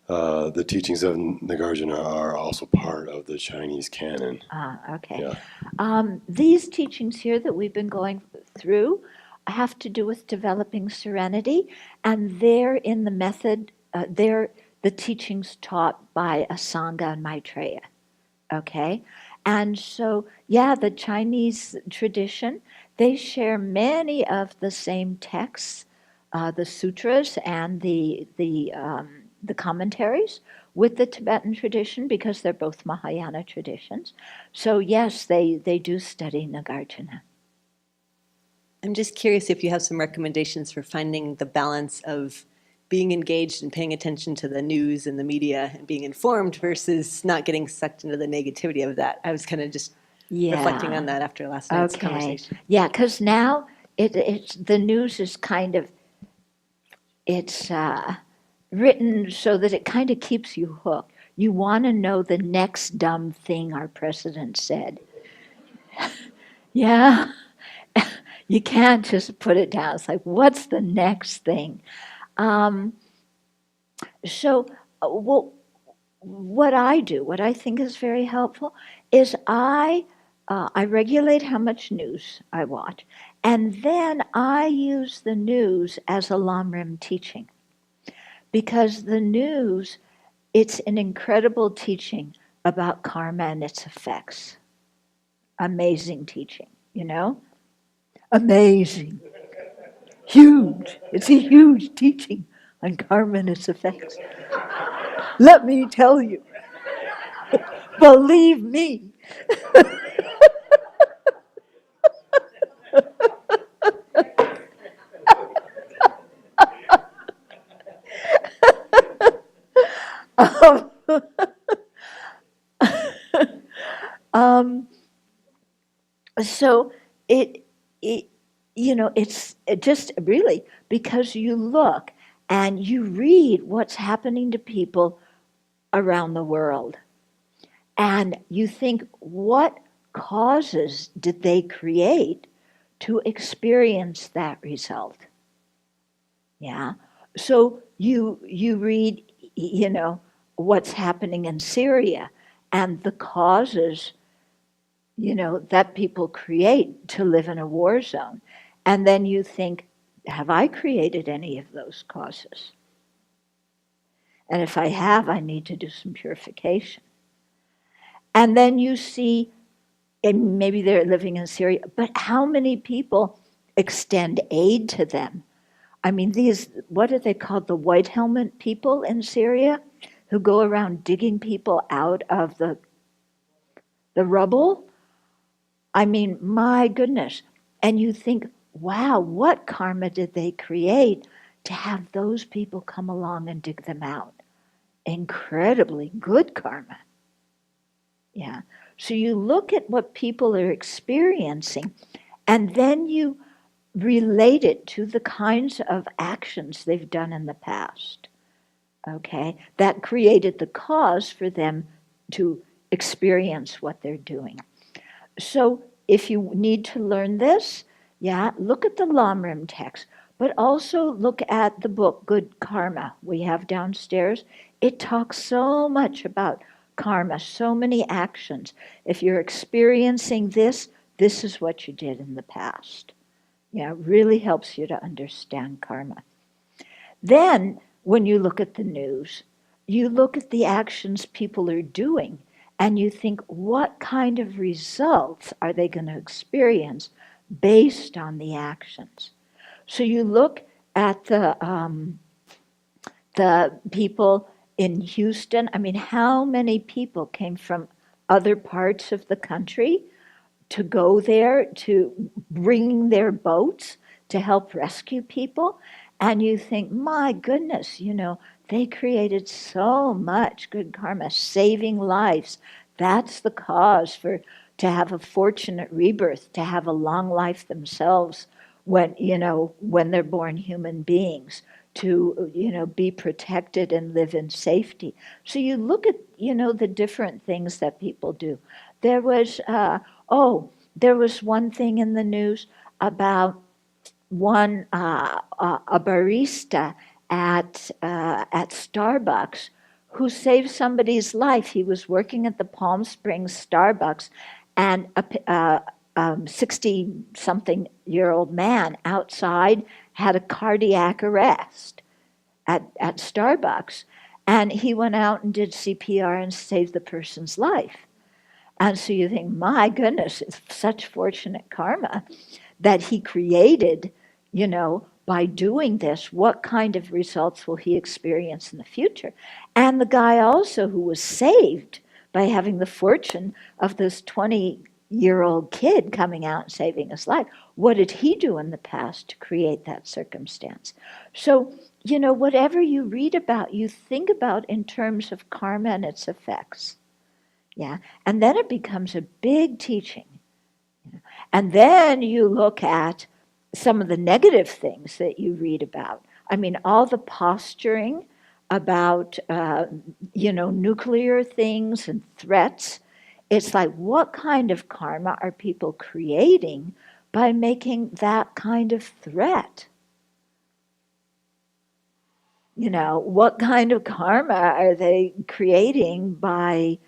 the teachings of Nagarjuna are also part of the Chinese canon. Okay. Yeah. These teachings here that we've been going through have to do with developing serenity, and they're in the method, they're the teachings taught by Asanga and Maitreya. Okay? And so, yeah, the Chinese tradition, they share many of the same texts, the sutras and the commentaries with the Tibetan tradition because they're both Mahayana traditions. So yes, they do study Nagarjuna. I'm just curious if you have some recommendations for finding the balance of being engaged and paying attention to the news and the media and being informed versus not getting sucked into the negativity of that. I was kind of just reflecting on that after last night's conversation. Yeah, because now it's the news is kind of, it's written so that it kind of keeps you hooked. You want to know the next dumb thing our president said. Yeah. You can't just put it down. It's like, what's the next thing? So, what I do, what I think is very helpful, is I regulate how much news I watch, and then I use the news as a Lamrim teaching, because the news, it's an incredible teaching about karma and its effects. Amazing teaching, you know? Amazing. Huge. It's a huge teaching on karma and its effects. Let me tell you. Believe me. So it's just really because you look and you read what's happening to people around the world, and you think, what causes did they create to experience that result? Yeah. So you read, what's happening in Syria and the causes, that people create to live in a war zone. And then you think, have I created any of those causes? And if I have, I need to do some purification. And then you see, and maybe they're living in Syria, but how many people extend aid to them? I mean, what are they called? The white helmet people in Syria who go around digging people out of the rubble? I mean, my goodness. And you think, wow, what karma did they create to have those people come along and dig them out? Incredibly good karma. Yeah. So you look at what people are experiencing, and then you relate it to the kinds of actions they've done in the past. Okay? That created the cause for them to experience what they're doing. So if you need to learn this, look at the Lamrim text, but also look at the book Good Karma we have downstairs. It talks so much about karma, so many actions. If you're experiencing this, this is what you did in the past. Yeah, it really helps you to understand karma. Then, when you look at the news, you look at the actions people are doing, and you think, what kind of results are they going to experience based on the actions? So you look at the people in Houston. I mean, how many people came from other parts of the country to go there, to bring their boats to help rescue people? And you think, my goodness, they created so much good karma, saving lives. That's the cause to have a fortunate rebirth, to have a long life themselves when they're born human beings, to, be protected and live in safety. So you look at, the different things that people do. There was, there was one thing in the news about a barista at Starbucks who saved somebody's life. He was working at the Palm Springs Starbucks, and a 60-something-year-old man outside had a cardiac arrest at Starbucks, and he went out and did CPR and saved the person's life. And so you think, my goodness, it's such fortunate karma that he created, by doing this. What kind of results will he experience in the future? And the guy also who was saved by having the fortune of this 20-year-old kid coming out and saving his life. What did he do in the past to create that circumstance? So, whatever you read about, you think about in terms of karma and its effects. Yeah, and then it becomes a big teaching. And then you look at some of the negative things that you read about. I mean, all the posturing about, nuclear things and threats. It's like, what kind of karma are people creating by making that kind of threat? What kind of karma are they creating by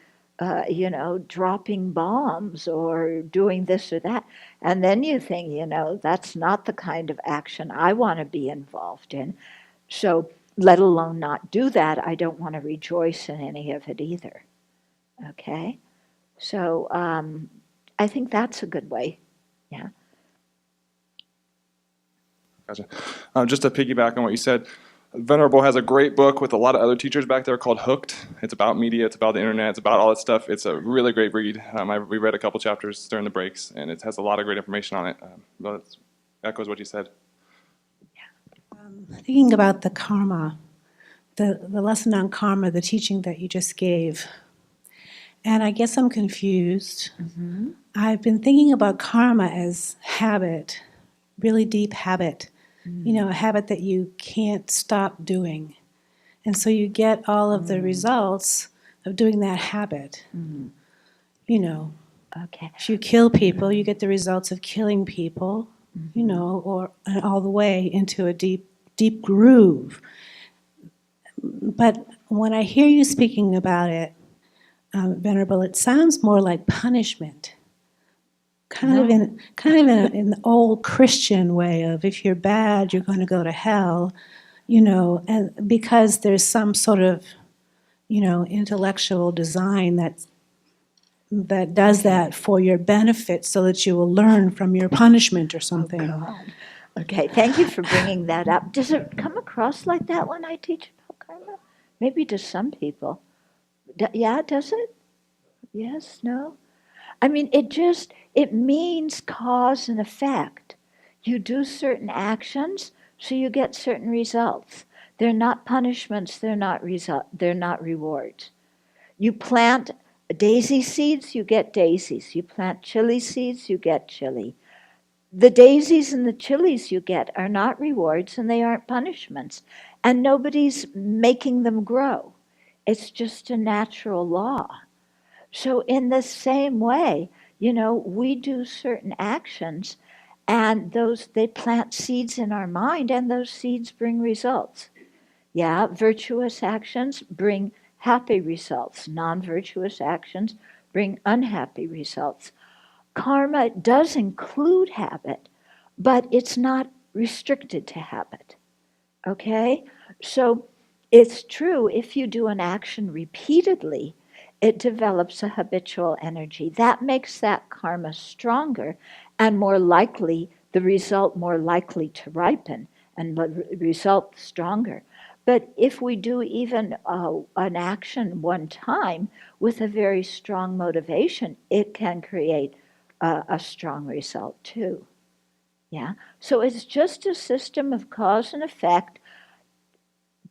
dropping bombs or doing this or that? And then you think, that's not the kind of action I want to be involved in. So, let alone not do that, I don't want to rejoice in any of it either. Okay? So, I think that's a good way. Yeah. Gotcha. Just to piggyback on what you said, Venerable has a great book with a lot of other teachers back there called Hooked. It's about media, it's about the internet, it's about all that stuff. It's a really great read. We read a couple chapters during the breaks, and it has a lot of great information on it. But it echoes what you said. Thinking about the karma, the lesson on karma, the teaching that you just gave, and I guess I'm confused. Mm-hmm. I've been thinking about karma as habit, really deep habit. A habit that you can't stop doing. And so you get all of the results of doing that habit. Okay. If you kill people, you get the results of killing people, or all the way into a deep, deep groove. But when I hear you speaking about it, Venerable, it sounds more like punishment. Kind of in an old Christian way of, if you're bad, you're going to go to hell, and because there's some sort of, intellectual design that does that for your benefit so that you will learn from your punishment or something. Oh, God. Okay, thank you for bringing that up. Does it come across like that when I teach about karma? Maybe to some people. Yeah, does it? Yes, no? I mean, it means cause and effect. You do certain actions, so you get certain results. They're not punishments, they're not rewards. You plant daisy seeds, you get daisies. You plant chili seeds, you get chili. The daisies and the chilies you get are not rewards and they aren't punishments. And nobody's making them grow. It's just a natural law. So in the same way, we do certain actions and they plant seeds in our mind and those seeds bring results. Yeah, virtuous actions bring happy results. Non-virtuous actions bring unhappy results. Karma does include habit, but it's not restricted to habit. Okay? So it's true, if you do an action repeatedly, it develops a habitual energy. That makes that karma stronger and more likely, the result more likely to ripen and the result stronger. But if we do even an action one time with a very strong motivation, it can create a strong result too. Yeah. So it's just a system of cause and effect.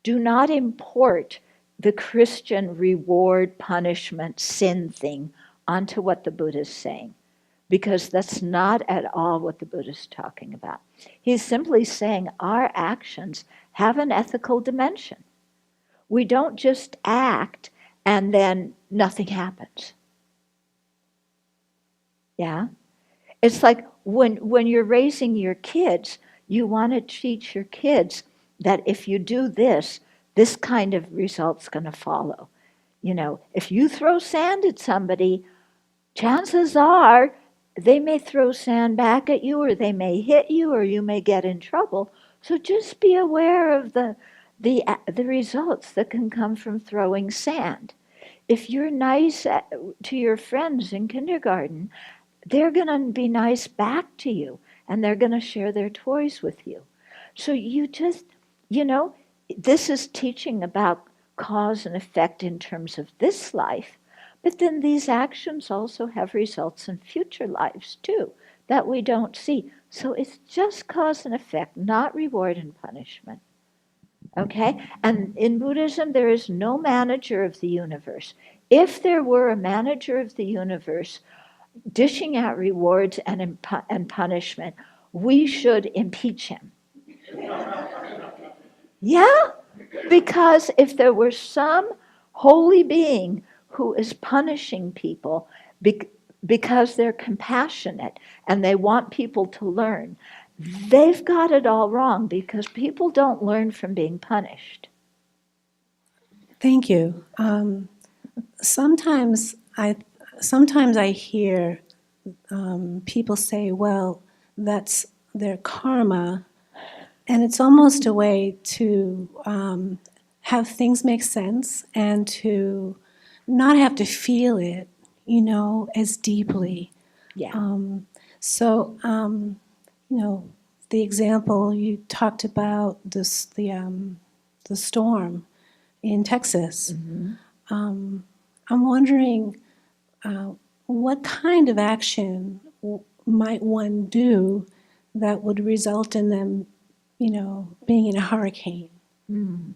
Do not import the Christian reward, punishment, sin thing onto what the Buddha is saying, because that's not at all what the Buddha is talking about. He's simply saying our actions have an ethical dimension. We don't just act and then nothing happens. Yeah? It's like when you're raising your kids, you want to teach your kids that if you do this, this kind of result's going to follow. You know, if you throw sand at somebody, chances are they may throw sand back at you, or they may hit you, or you may get in trouble. So just be aware of the results that can come from throwing sand. If you're nice to your friends in kindergarten, they're going to be nice back to you, and they're going to share their toys with you. So you just, you know, this is teaching about cause and effect in terms of this life, but then these actions also have results in future lives too that we don't see. So it's just cause and effect, not reward and punishment. Okay? And in Buddhism, there is no manager of the universe. If there were a manager of the universe, dishing out rewards and punishment, we impeach him. Yeah, because if there were some holy being who is punishing people because they're compassionate and they want people to learn, they've got it all wrong, because people don't learn from being punished. Thank you. Sometimes I hear people say, "Well, that's their karma," and it's almost a way to have things make sense and to not have to feel it, as deeply. Yeah. The example you talked about, the storm in Texas. Mm-hmm. I'm wondering what kind of action might one do that would result in them, being in a hurricane? Mm.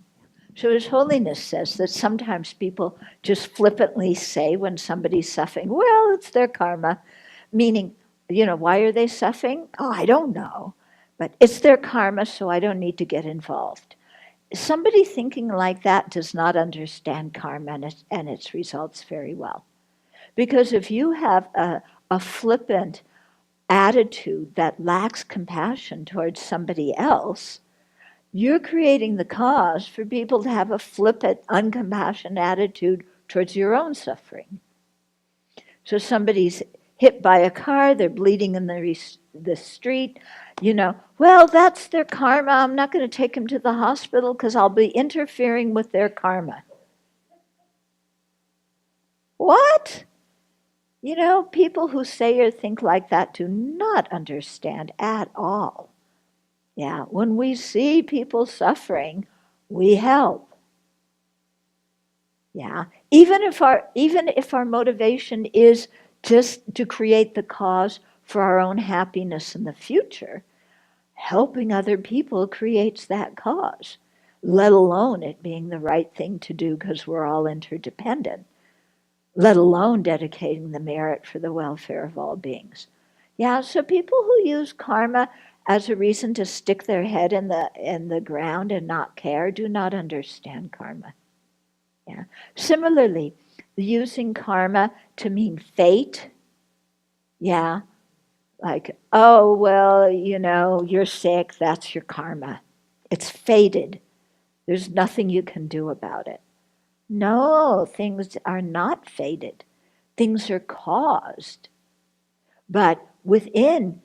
So His Holiness says that sometimes people just flippantly say when somebody's suffering, well, it's their karma, meaning, why are they suffering? Oh, I don't know. But it's their karma, so I don't need to get involved. Somebody thinking like that does not understand karma and its results very well. Because if you have a flippant attitude that lacks compassion towards somebody else, you're creating the cause for people to have a flippant, uncompassionate attitude towards your own suffering. So somebody's hit by a car, they're bleeding in the street, well, that's their karma. I'm not going to take them to the hospital because I'll be interfering with their karma. What? People who say or think like that do not understand at all. Yeah, when we see people suffering, we help. Yeah, even if our motivation is just to create the cause for our own happiness in the future, helping other people creates that cause, let alone it being the right thing to do because we're all interdependent, let alone dedicating the merit for the welfare of all beings. Yeah, so people who use karma as a reason to stick their head in the ground and not care do not understand karma. Yeah. Similarly, using karma to mean fate, yeah, like, oh, well, you're sick, that's your karma. It's fated. There's nothing you can do about it. No, things are not fated. Things are caused. But within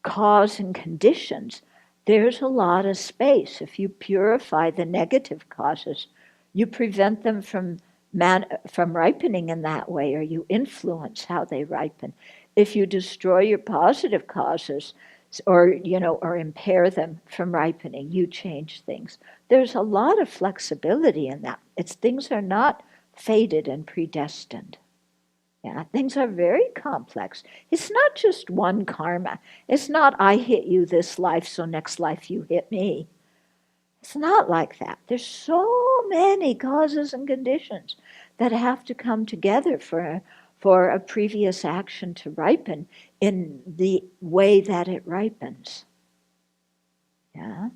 cause and conditions, there's a lot of space. If you purify the negative causes, you prevent them from ripening in that way, or you influence how they ripen. If you destroy your positive causes, or impair them from ripening, you change things. There's a lot of flexibility in that. Things are not fated and predestined. Yeah, things are very complex. It's not just one karma. It's not I hit you this life, so next life you hit me. It's not like that. There's so many causes and conditions that have to come together for a previous action to ripen in the way that it ripens. Yeah.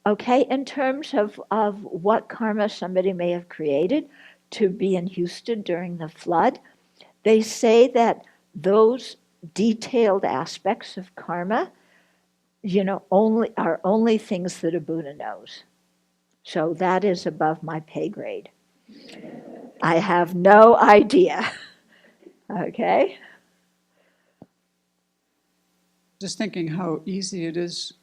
Okay, in terms of what karma somebody may have created to be in Houston during the flood, they say that those detailed aspects of karma, only things that a Buddha knows. So that is above my pay grade. I have no idea. Okay? Just thinking how easy it is,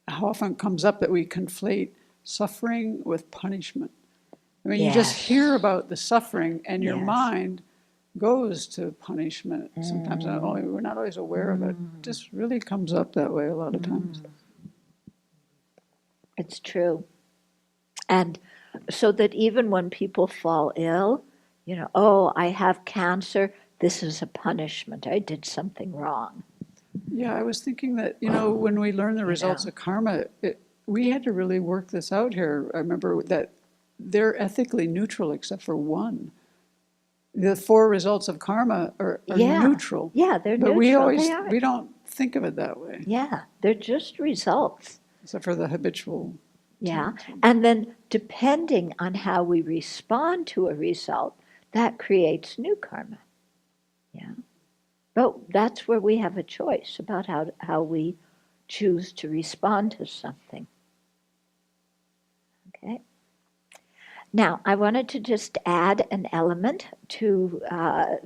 how often it comes up that we conflate suffering with punishment. I mean, you just Yes. hear about the suffering and your Yes. mind goes to punishment. Sometimes we're not always aware of it. It just really comes up that way a lot of times. It's true. And so that even when people fall ill, oh, I have cancer, this is a punishment. I did something wrong. Yeah, I was thinking that, when we learn the results of karma, we had to really work this out here. I remember that they're ethically neutral except for one. The 4 results of karma are Yeah. neutral. Yeah, they're But neutral. They are. we don't think of it that way, Yeah, they're just results. except for the habitual. Yeah. And then depending on how we respond to a result, that creates new karma. Yeah. But that's where we have a choice about how we choose to respond to something. Okay. Now, I wanted to just add an element to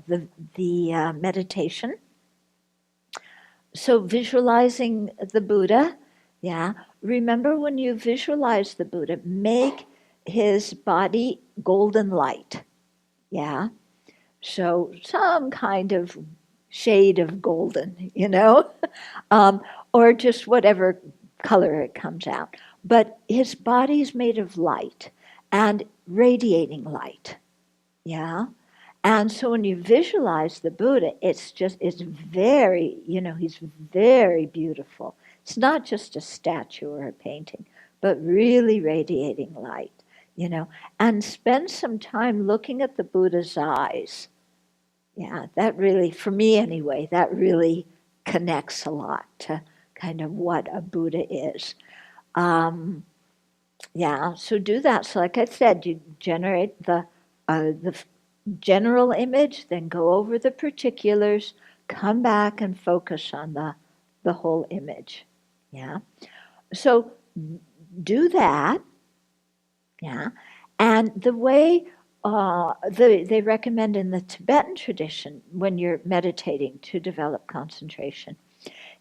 the meditation. So visualizing the Buddha, yeah. Remember when you visualize the Buddha, make his body golden light, yeah. So some kind of shade of golden, or just whatever color it comes out. But his body's made of light and radiating light, yeah. And so when you visualize the Buddha, it's very, he's very beautiful. It's not just a statue or a painting, but really radiating light, and spend some time looking at the Buddha's eyes. Yeah, that really, for me anyway, that really connects a lot to kind of what a Buddha is. Yeah, so do that. So like I said, you generate the general image, then go over the particulars, come back and focus on the whole image. Yeah. So do that. Yeah. And the way they recommend in the Tibetan tradition when you're meditating to develop concentration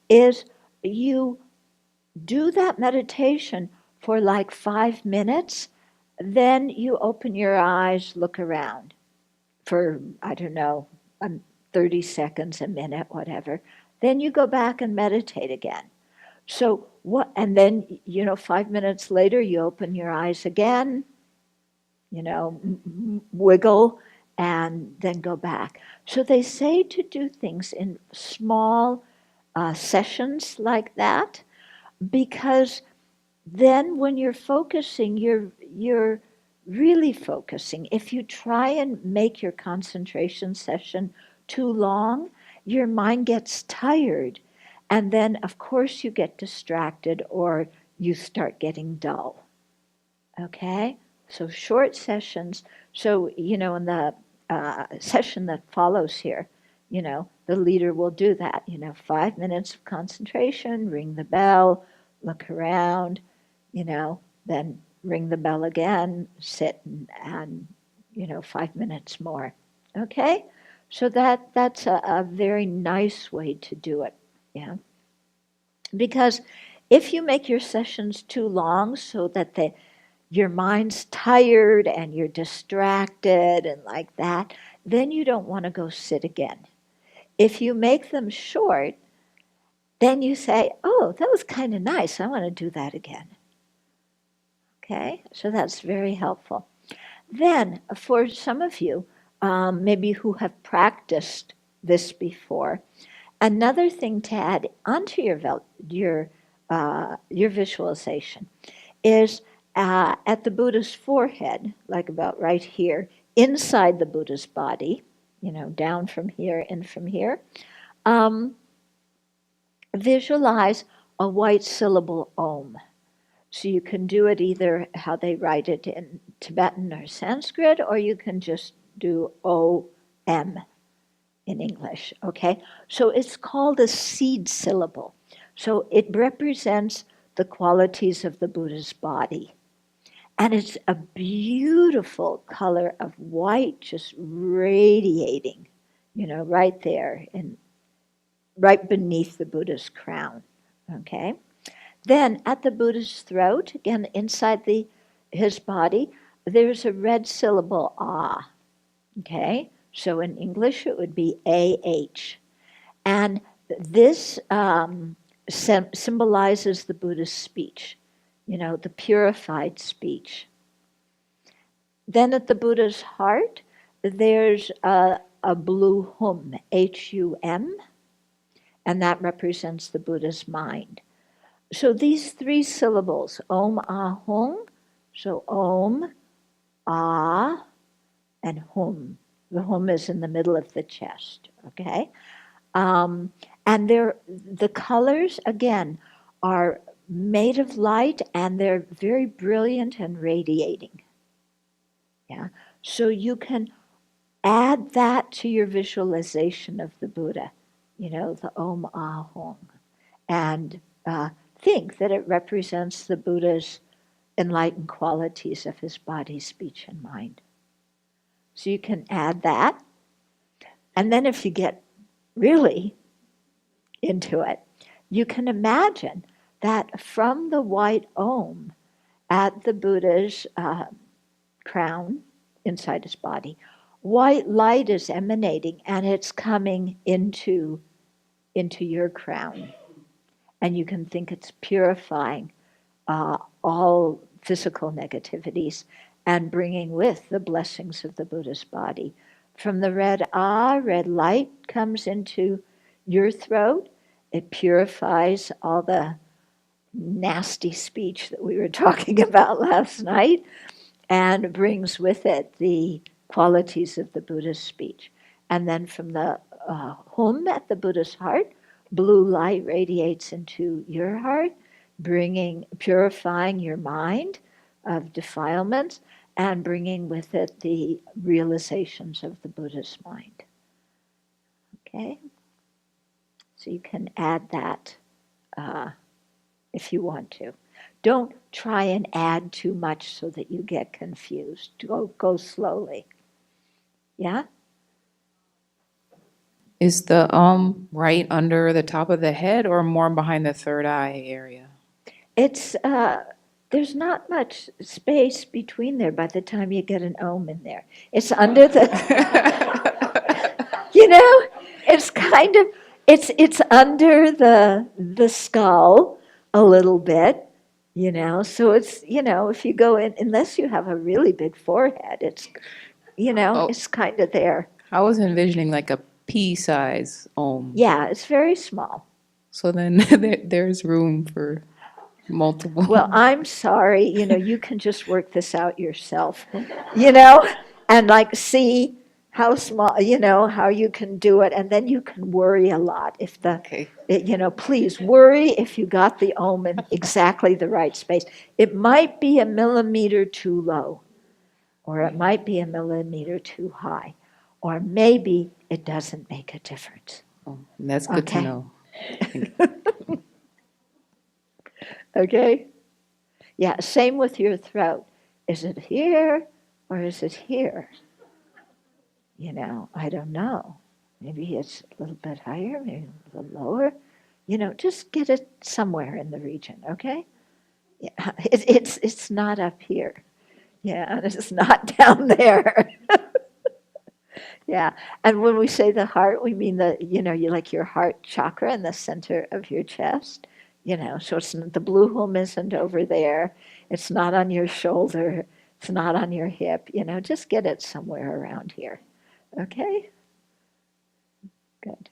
is you do that meditation for like 5 minutes, then you open your eyes, look around for, 30 seconds, a minute, whatever. Then you go back and meditate again. So and then, 5 minutes later, you open your eyes again, wiggle, and then go back. So they say to do things in small sessions like that, because then when you're focusing, you're really focusing. If you try and make your concentration session too long, your mind gets tired. And then, of course, you get distracted or you start getting dull. Okay? So short sessions. So, in the session that follows here, the leader will do that. 5 minutes of concentration, ring the bell, look around, then ring the bell again, sit and 5 minutes more. Okay? So that's a very nice way to do it. Yeah. Because if you make your sessions too long so that your mind's tired and you're distracted and like that, then you don't want to go sit again. If you make them short, then you say, oh, that was kind of nice. I want to do that again. Okay, so that's very helpful. Then, for some of you, maybe who have practiced this before. Another thing to add onto your visualization is at the Buddha's forehead, like about right here, inside the Buddha's body, down from here and from here. Visualize a white syllable Om. So you can do it either how they write it in Tibetan or Sanskrit, or you can just do O-M in English, okay? So it's called a seed syllable. So it represents the qualities of the Buddha's body. And it's a beautiful color of white just radiating, right there, right beneath the Buddha's crown, okay? Then at the Buddha's throat, again, inside his body, there's a red syllable, ah, okay? So in English, it would be A-H. And this symbolizes the Buddha's speech, the purified speech. Then at the Buddha's heart, there's a blue hum, H-U-M, and that represents the Buddha's mind. So these three syllables, Om, Ah, Hung, so Om, Ah, and Hum. The Hum is in the middle of the chest, okay? And the colors, again, are made of light, and they're very brilliant and radiating. Yeah, so you can add that to your visualization of the Buddha, the Om Ah Hung, and think that it represents the Buddha's enlightened qualities of his body, speech, and mind. So you can add that. And then if you get really into it, you can imagine that from the white Om at the Buddha's crown inside his body, white light is emanating, and it's coming into your crown. And you can think it's purifying all physical negativities and bringing with the blessings of the Buddha's body. From the red light comes into your throat. It purifies all the nasty speech that we were talking about last night and brings with it the qualities of the Buddha's speech. And then from the hum at the Buddha's heart, blue light radiates into your heart, purifying your mind of defilements and bringing with it the realizations of the Buddha's mind. Okay? So you can add that if you want to. Don't try and add too much so that you get confused. Go slowly. Yeah? Is the right under the top of the head or more behind the third eye area? It's there's not much space between there by the time you get an Om in there. It's under the it's kind of it's under the skull a little bit, so it's if you go in, unless you have a really big forehead, it's it's kind of there. I was envisioning like a pea-size Om. Yeah, it's very small. So then there's room for multiple. Well, I'm sorry, you can just work this out yourself, and see how small, how you can do it, and then you can worry a lot if please worry if you got the Om in exactly the right space. It might be a millimeter too low, or it might be a millimeter too high, or maybe it doesn't make a difference. Oh, that's good to know. Okay? Yeah, same with your throat. Is it here or is it here? I don't know. Maybe it's a little bit higher, maybe a little lower. Just get it somewhere in the region, okay? Yeah, it's not up here. Yeah, and it's not down there. Yeah, and when we say the heart, we mean you like your heart chakra in the center of your chest. So it's the blue hum isn't over there. It's not on your shoulder. It's not on your hip. Just get it somewhere around here. Okay? Good.